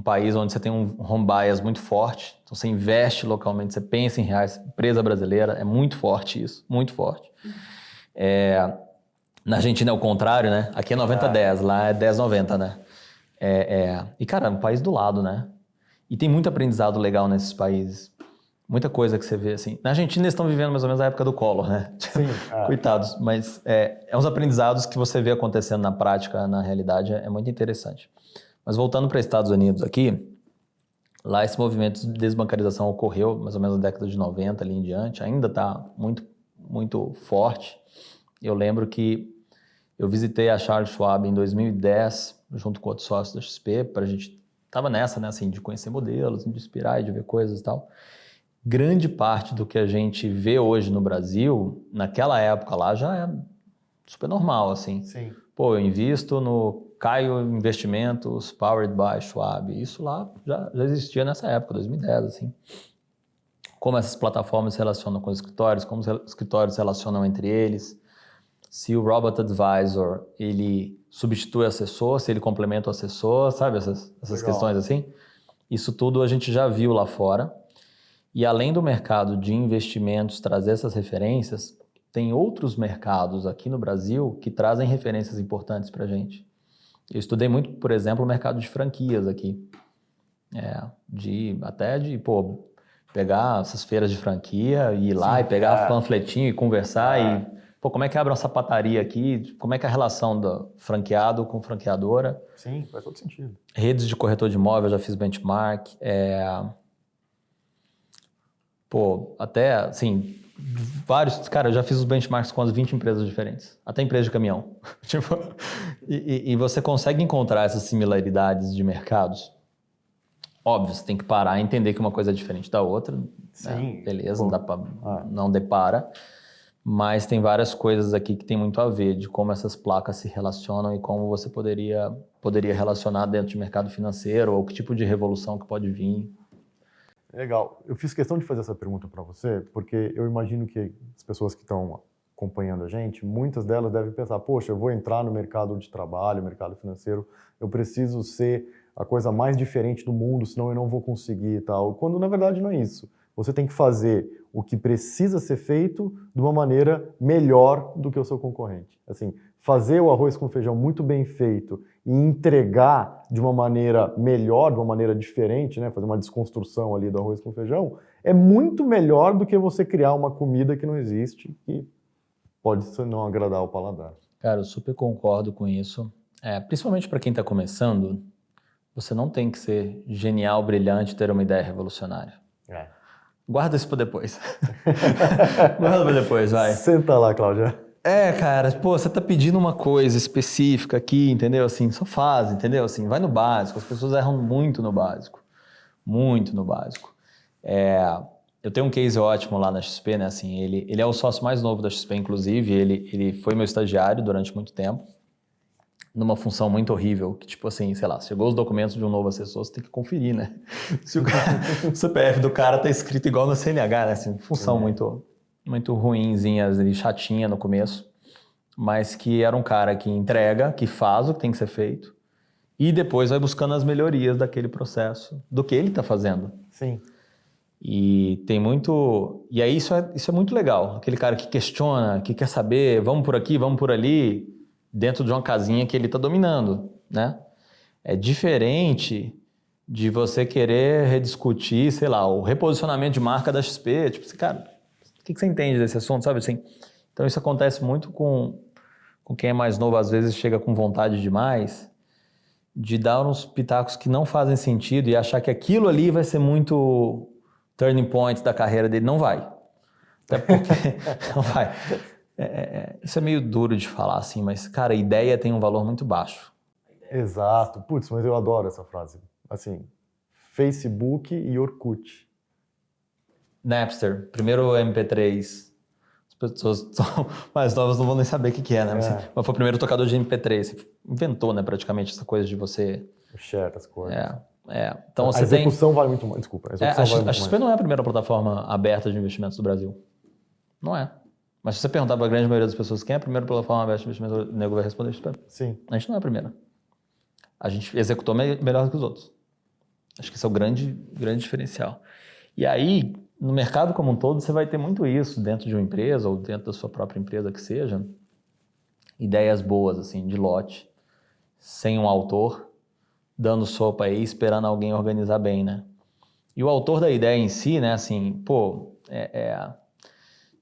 país onde você tem um home bias muito forte, então você investe localmente, você pensa em reais, empresa brasileira, é muito forte isso, muito forte. Na Argentina é o contrário, né? Aqui é 90-10, lá é 10-90, né? E, cara, é um país do lado, né? E tem muito aprendizado legal nesses países. Muita coisa que você vê, assim. Na Argentina eles estão vivendo mais ou menos a época do Collor, né? Sim. Coitados. Mas é uns aprendizados que você vê acontecendo na prática, na realidade, é muito interessante. Mas voltando para Estados Unidos aqui, lá esse movimento de desbancarização ocorreu mais ou menos na década de 90 ali em diante. Ainda está muito, muito forte. Eu lembro que eu visitei a Charles Schwab em 2010, junto com outros sócios da XP, para a gente... Tava nessa, né, assim, de conhecer modelos, de inspirar e de ver coisas e tal. Grande parte do que a gente vê hoje no Brasil, naquela época lá, já é super normal, assim. Sim. Pô, eu invisto no Caio Investimentos, powered by Schwab. Isso lá já existia nessa época, 2010, assim. Como essas plataformas se relacionam com os escritórios, como os escritórios se relacionam entre eles. Se o Robot Advisor, ele substitui o assessor, se ele complementa o assessor, sabe? Essas questões assim. Isso tudo a gente já viu lá fora. E além do mercado de investimentos trazer essas referências, tem outros mercados aqui no Brasil que trazem referências importantes para a gente. Eu estudei muito, por exemplo, o mercado de franquias aqui. Pegar essas feiras de franquia e ir lá e pegar panfletinho e conversar e... Pô, como é que abre uma sapataria aqui? Como é que é a relação do franqueado com franqueadora? Sim, faz todo sentido. Redes de corretor de imóvel, já fiz benchmark. Até, assim, vários... Cara, eu já fiz os benchmarks com as 20 empresas diferentes. Até empresa de caminhão. E você consegue encontrar essas similaridades de mercados. Óbvio, você tem que parar e entender que uma coisa é diferente da outra. Sim. Beleza, não dá pra... Não depara. Mas tem várias coisas aqui que tem muito a ver de como essas placas se relacionam e como você poderia relacionar dentro de mercado financeiro ou que tipo de revolução que pode vir. Legal. Eu fiz questão de fazer essa pergunta para você porque eu imagino que as pessoas que estão acompanhando a gente, muitas delas devem pensar, poxa, eu vou entrar no mercado de trabalho, mercado financeiro, eu preciso ser a coisa mais diferente do mundo, senão eu não vou conseguir e tal. Quando na verdade não é isso. Você tem que fazer o que precisa ser feito de uma maneira melhor do que o seu concorrente. Assim, fazer o arroz com feijão muito bem feito e entregar de uma maneira melhor, de uma maneira diferente, né? Fazer uma desconstrução ali do arroz com feijão, é muito melhor do que você criar uma comida que não existe, que pode não agradar o paladar. Cara, eu super concordo com isso. Principalmente para quem está começando, você não tem que ser genial, brilhante, ter uma ideia revolucionária. Guarda isso para depois. Guarda para depois, vai. Senta lá, Cláudia. Cara, pô, você tá pedindo uma coisa específica aqui, entendeu? Assim, só faz, entendeu? Assim, vai no básico. As pessoas erram muito no básico. Muito no básico. Eu tenho um case ótimo lá na XP, né? Assim, ele é o sócio mais novo da XP, inclusive. Ele foi meu estagiário durante muito tempo, numa função muito horrível, que tipo assim, sei lá, chegou os documentos de um novo assessor, você tem que conferir, né? Se o CPF do cara tá escrito igual no CNH, né? Assim, função muito ruinzinha e chatinha no começo, mas que era um cara que entrega, que faz o que tem que ser feito e depois vai buscando as melhorias daquele processo, do que ele tá fazendo. Sim. E tem muito... E aí isso é muito legal. Aquele cara que questiona, que quer saber, vamos por aqui, vamos por ali, dentro de uma casinha que ele está dominando, né? É diferente de você querer rediscutir, sei lá, o reposicionamento de marca da XP. Tipo assim, cara, o que você entende desse assunto, sabe assim? Então isso acontece muito com quem é mais novo, às vezes chega com vontade demais de dar uns pitacos que não fazem sentido e achar que aquilo ali vai ser muito turning point da carreira dele. Não vai. Até porque não vai. Isso é meio duro de falar assim, mas, cara, a ideia tem um valor muito baixo. Exato. Putz, mas eu adoro essa frase. Assim, Facebook e Orkut. Napster, primeiro MP3. As pessoas mais novas não vão nem saber o que é, né? Mas foi o primeiro tocador de MP3. Você inventou, né, praticamente, essa coisa de você... Share as coisas. Então, a execução vale muito mais. Desculpa. A XP não é a primeira plataforma aberta de investimentos do Brasil. Não é. Mas se você perguntar para a grande maioria das pessoas quem é a primeira plataforma aberta de investimento, o nego vai responder XP. Sim. A gente não é a primeira. A gente executou melhor do que os outros. Acho que esse é o grande diferencial. E aí, no mercado como um todo, você vai ter muito isso dentro de uma empresa ou dentro da sua própria empresa que seja. Ideias boas, assim, de lote, sem um autor, dando sopa aí, esperando alguém organizar bem, né? E o autor da ideia em si, né, assim,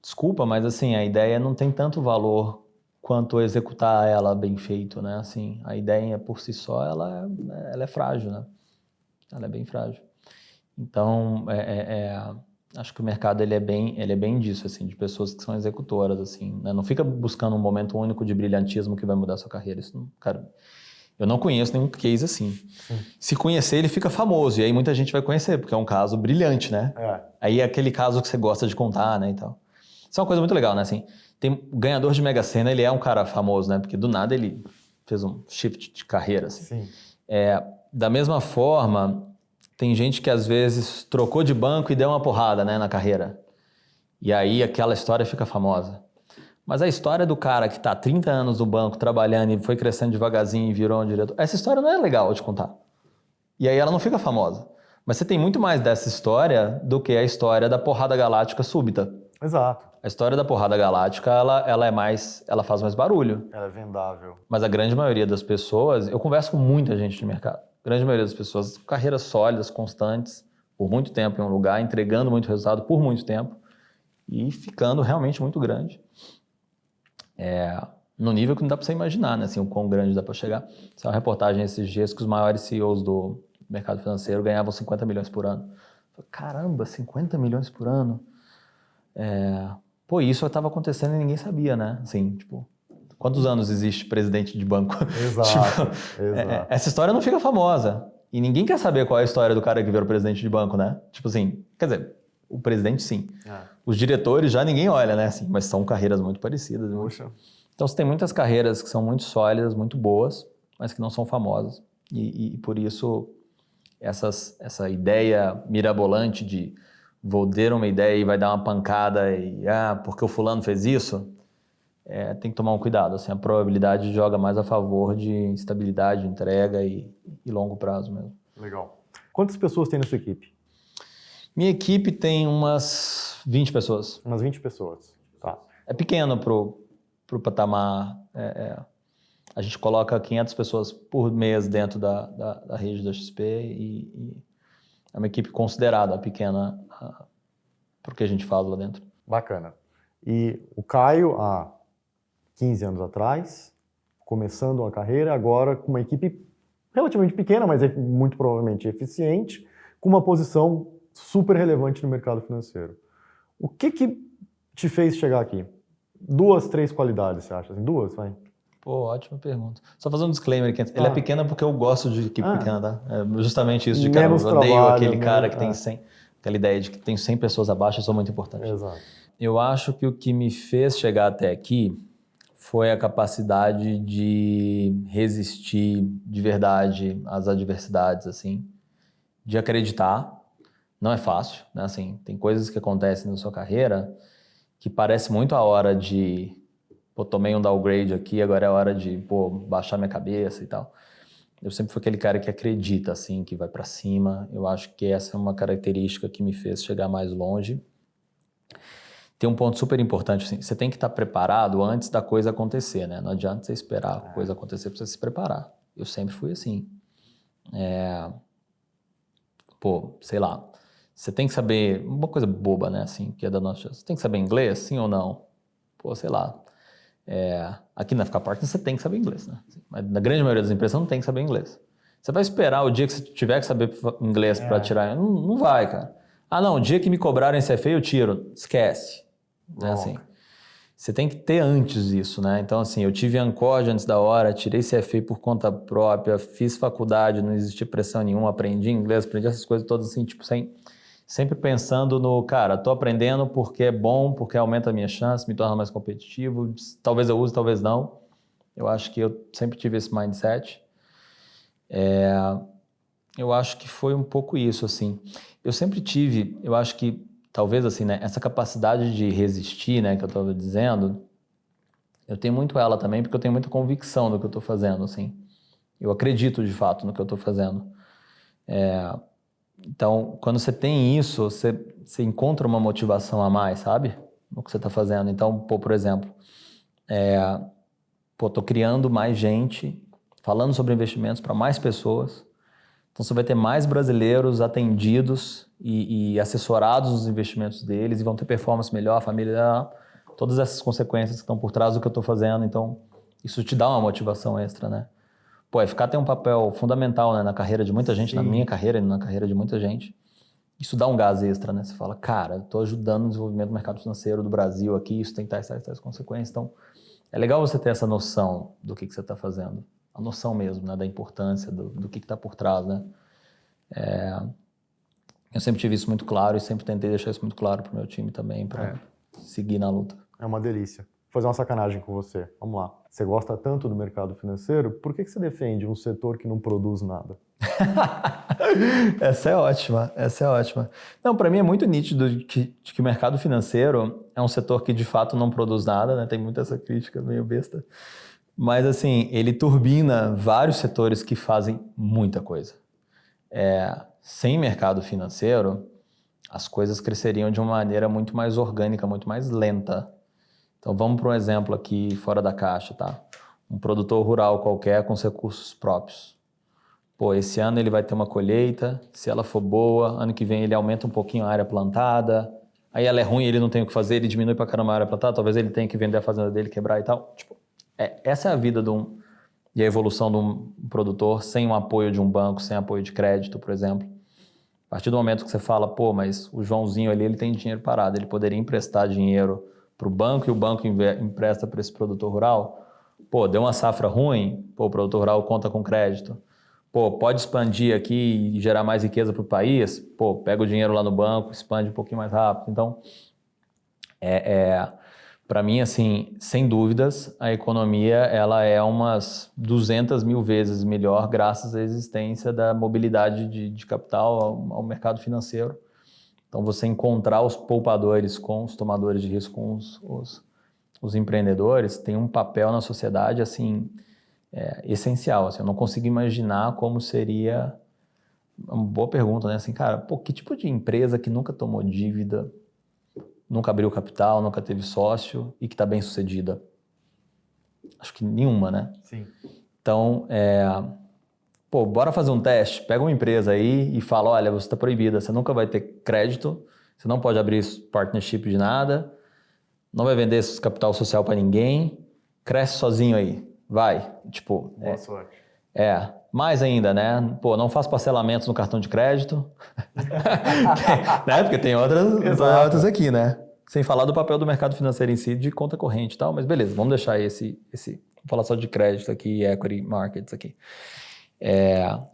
desculpa, mas assim, a ideia não tem tanto valor quanto executar ela bem feito, né? Assim, a ideia por si só, ela é frágil, né? Ela é bem frágil. Então, acho que o mercado ele é bem disso, assim, de pessoas que são executoras, assim, né? Não fica buscando um momento único de brilhantismo que vai mudar a sua carreira. Isso não, cara, eu não conheço nenhum case assim. Se conhecer, ele fica famoso, e aí muita gente vai conhecer, porque é um caso brilhante, né? Aí é aquele caso que você gosta de contar, né, e tal. Isso é uma coisa muito legal, né? Assim, o ganhador de Mega Sena, ele é um cara famoso, né? Porque do nada ele fez um shift de carreira, assim. Sim. Da mesma forma, tem gente que às vezes trocou de banco e deu uma porrada, né, na carreira. E aí aquela história fica famosa. Mas a história do cara que está há 30 anos no banco trabalhando e foi crescendo devagarzinho e virou um diretor, essa história não é legal de contar. E aí ela não fica famosa. Mas você tem muito mais dessa história do que a história da porrada galáctica súbita. Exato. A história da porrada galáctica, ela faz mais barulho. Ela é vendável. Mas a grande maioria das pessoas, eu converso com muita gente de mercado, a grande maioria das pessoas, carreiras sólidas, constantes, por muito tempo em um lugar, entregando muito resultado por muito tempo e ficando realmente muito grande. No nível que não dá para você imaginar, né? Assim, o quão grande dá para chegar. Isso é uma reportagem esses dias que os maiores CEOs do mercado financeiro ganhavam 50 milhões por ano. Caramba, 50 milhões por ano? Isso estava acontecendo e ninguém sabia, né? Assim, tipo, quantos anos existe presidente de banco? Exato, exato. Essa história não fica famosa. E ninguém quer saber qual é a história do cara que virou presidente de banco, né? Tipo assim, quer dizer, o presidente sim. Os diretores já ninguém olha, né? Assim, mas são carreiras muito parecidas. Poxa. Então você tem muitas carreiras que são muito sólidas, muito boas, mas que não são famosas. E por isso essa ideia mirabolante de vou ter uma ideia e vai dar uma pancada e porque o fulano fez isso, tem que tomar um cuidado. Assim, a probabilidade joga mais a favor de estabilidade, entrega e longo prazo mesmo. Legal. Quantas pessoas tem na sua equipe? Minha equipe tem umas 20 pessoas. Umas 20 pessoas, tá. É pequeno pro patamar. A gente coloca 500 pessoas por mês dentro da rede da XP e é uma equipe considerada pequena para o que a gente faz lá dentro. Bacana. E o Caio, há 15 anos atrás, começando uma carreira, agora com uma equipe relativamente pequena, mas muito provavelmente eficiente, com uma posição super relevante no mercado financeiro. O que te fez chegar aqui? 2, 3 qualidades, você acha? Assim, 2, vai? Pô, ótima pergunta. Só fazer um disclaimer aqui. Ele é pequena porque eu gosto de equipe pequena, tá? É justamente isso de cara. Eu odeio aquele cara que tem 100... Aquela ideia de que tem 100 pessoas abaixo, isso é muito importante. Exato. Eu acho que o que me fez chegar até aqui foi a capacidade de resistir de verdade às adversidades, assim, de acreditar. Não é fácil, né? Assim, tem coisas que acontecem na sua carreira que parece muito a hora de, pô, tomei um downgrade aqui, agora é a hora de, pô, baixar minha cabeça e tal. Eu sempre fui aquele cara que acredita, assim, que vai para cima. Eu acho que essa é uma característica que me fez chegar mais longe. Tem um ponto super importante, assim, você tem que estar preparado antes da coisa acontecer, né? Não adianta você esperar a coisa acontecer para você se preparar. Eu sempre fui assim. Pô, sei lá, você tem que saber, uma coisa boba, né, assim, que é da nossa... Você tem que saber inglês, sim ou não? Pô, sei lá. Aqui na FK Partners você tem que saber inglês, né? Mas na grande maioria das empresas você não tem que saber inglês. Você vai esperar o dia que você tiver que saber inglês para tirar... Não vai, cara. Ah, não, o dia que me cobrarem CFA eu tiro. Esquece. Né, assim, você tem que ter antes isso, né? Então, assim, eu tive Ancord antes da hora, tirei CFA por conta própria, fiz faculdade, não existia pressão nenhuma, aprendi inglês, aprendi essas coisas todas assim, tipo, sempre pensando no, cara, tô aprendendo porque é bom, porque aumenta a minha chance, me torna mais competitivo, talvez eu use, talvez não. Eu acho que eu sempre tive esse mindset. Eu acho que foi um pouco isso, assim. Eu sempre tive, eu acho que, talvez assim, né, essa capacidade de resistir, né, que eu estava dizendo, eu tenho muito ela também, porque eu tenho muita convicção do que eu estou fazendo, assim. Eu acredito, de fato, no que eu estou fazendo. Então, quando você tem isso, você encontra uma motivação a mais, sabe? No que você está fazendo. Então, pô, por exemplo, tô criando mais gente, falando sobre investimentos para mais pessoas. Então, você vai ter mais brasileiros atendidos e assessorados nos investimentos deles e vão ter performance melhor, a família, todas essas consequências que estão por trás do que eu estou fazendo. Então, isso te dá uma motivação extra, né? Pô, a FK tem um papel fundamental, né, na carreira de muita gente, na minha carreira e na carreira de muita gente. Isso dá um gás extra, né? Você fala, cara, eu estou ajudando no desenvolvimento do mercado financeiro do Brasil aqui, isso tem tais consequências. Então, é legal você ter essa noção do que você está fazendo. A noção mesmo, né, da importância, do que está por trás, né? Eu sempre tive isso muito claro e sempre tentei deixar isso muito claro para o meu time também, para seguir na luta. É uma delícia. Vou fazer uma sacanagem com você. Vamos lá. Você gosta tanto do mercado financeiro, por que você defende um setor que não produz nada? Essa é ótima. Não, para mim é muito nítido de que o mercado financeiro é um setor que de fato não produz nada, né? Tem muita essa crítica meio besta. Mas assim, ele turbina vários setores que fazem muita coisa. Sem mercado financeiro, as coisas cresceriam de uma maneira muito mais orgânica, muito mais lenta. Então vamos para um exemplo aqui fora da caixa, tá? Um produtor rural qualquer com recursos próprios. Pô, esse ano ele vai ter uma colheita, se ela for boa, ano que vem ele aumenta um pouquinho a área plantada, aí ela é ruim, ele não tem o que fazer, ele diminui pra caramba a área plantada, talvez ele tenha que vender a fazenda dele, quebrar e tal. Tipo, essa é a vida e a evolução de um produtor sem o apoio de um banco, sem apoio de crédito, por exemplo. A partir do momento que você fala, pô, mas o Joãozinho ali, ele tem dinheiro parado, ele poderia emprestar dinheiro para o banco e o banco empresta para esse produtor rural. Pô, deu uma safra ruim, pô, o produtor rural conta com crédito. Pô, pode expandir aqui e gerar mais riqueza para o país? Pô, pega o dinheiro lá no banco, expande um pouquinho mais rápido. Então, para mim, assim, sem dúvidas, a economia ela é umas 200 mil vezes melhor graças à existência da mobilidade de capital ao mercado financeiro. Então, você encontrar os poupadores com os tomadores de risco, com os empreendedores, tem um papel na sociedade, assim, essencial. Assim, eu não consigo imaginar como seria uma boa pergunta, né? Assim, cara, pô, que tipo de empresa que nunca tomou dívida, nunca abriu capital, nunca teve sócio e que está bem sucedida? Acho que nenhuma, né? Sim. Então, pô, bora fazer um teste. Pega uma empresa aí e fala, olha, você está proibida, você nunca vai ter crédito, você não pode abrir partnership de nada, não vai vender esse capital social para ninguém, cresce sozinho aí, vai. Tipo, Boa sorte. Mais ainda, né? Pô, não faz parcelamentos no cartão de crédito, né? Porque tem outras aqui, né? Sem falar do papel do mercado financeiro em si, de conta corrente e tal, mas beleza, vamos deixar vamos falar só de crédito aqui e equity markets aqui.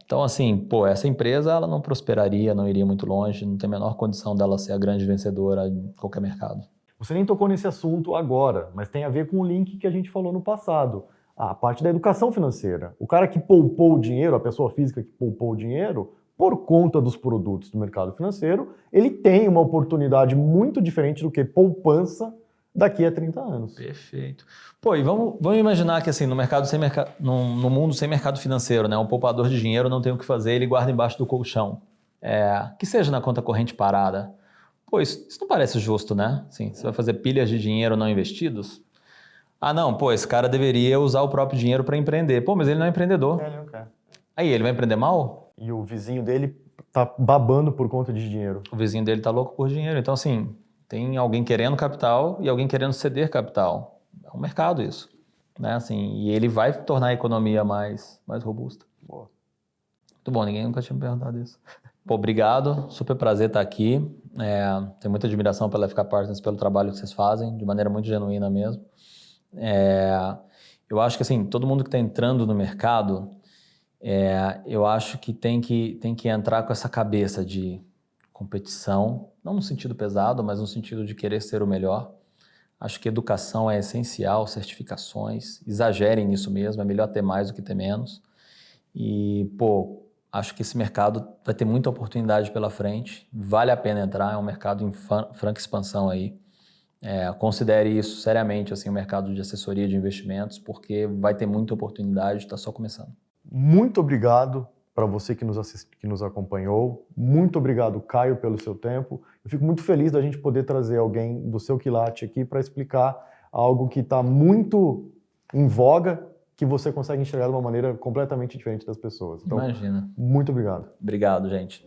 Então, assim, pô, essa empresa, ela não prosperaria, não iria muito longe, não tem a menor condição dela ser a grande vencedora em qualquer mercado. Você nem tocou nesse assunto agora, mas tem a ver com o link que a gente falou no passado. A parte da educação financeira. O cara que poupou o dinheiro, a pessoa física que poupou o dinheiro, por conta dos produtos do mercado financeiro, ele tem uma oportunidade muito diferente do que poupança daqui a 30 anos. Perfeito. Pô, e vamos imaginar que assim, no mundo sem mercado financeiro, né, um poupador de dinheiro não tem o que fazer, ele guarda embaixo do colchão. Que seja na conta corrente parada. Pô, isso não parece justo, né? Assim, você vai fazer pilhas de dinheiro não investidos? Ah, não, pô, esse cara deveria usar o próprio dinheiro para empreender. Pô, mas ele não é empreendedor. Ele não quer. Aí, ele vai empreender mal? E o vizinho dele tá babando por conta de dinheiro. O vizinho dele tá louco por dinheiro. Então, assim, tem alguém querendo capital e alguém querendo ceder capital. É um mercado isso, né? Assim, e ele vai tornar a economia mais robusta. Boa. Muito bom, ninguém nunca tinha me perguntado isso. Pô, obrigado, super prazer estar aqui. Tenho muita admiração pela FK Partners, pelo trabalho que vocês fazem, de maneira muito genuína mesmo. Eu acho que assim, todo mundo que está entrando no mercado, eu acho que tem que entrar com essa cabeça de competição, não no sentido pesado, mas no sentido de querer ser o melhor. Acho que educação é essencial, certificações, exagerem nisso mesmo, é melhor ter mais do que ter menos. E, pô, acho que esse mercado vai ter muita oportunidade pela frente, vale a pena entrar, é um mercado em franca expansão aí. Considere isso seriamente, assim, o mercado de assessoria de investimentos, porque vai ter muita oportunidade, está só começando. Muito obrigado para você que nos acompanhou. Muito obrigado, Caio, pelo seu tempo. Eu fico muito feliz da gente poder trazer alguém do seu quilate aqui para explicar algo que está muito em voga, que você consegue enxergar de uma maneira completamente diferente das pessoas. Então, imagina. Muito obrigado. Obrigado, gente.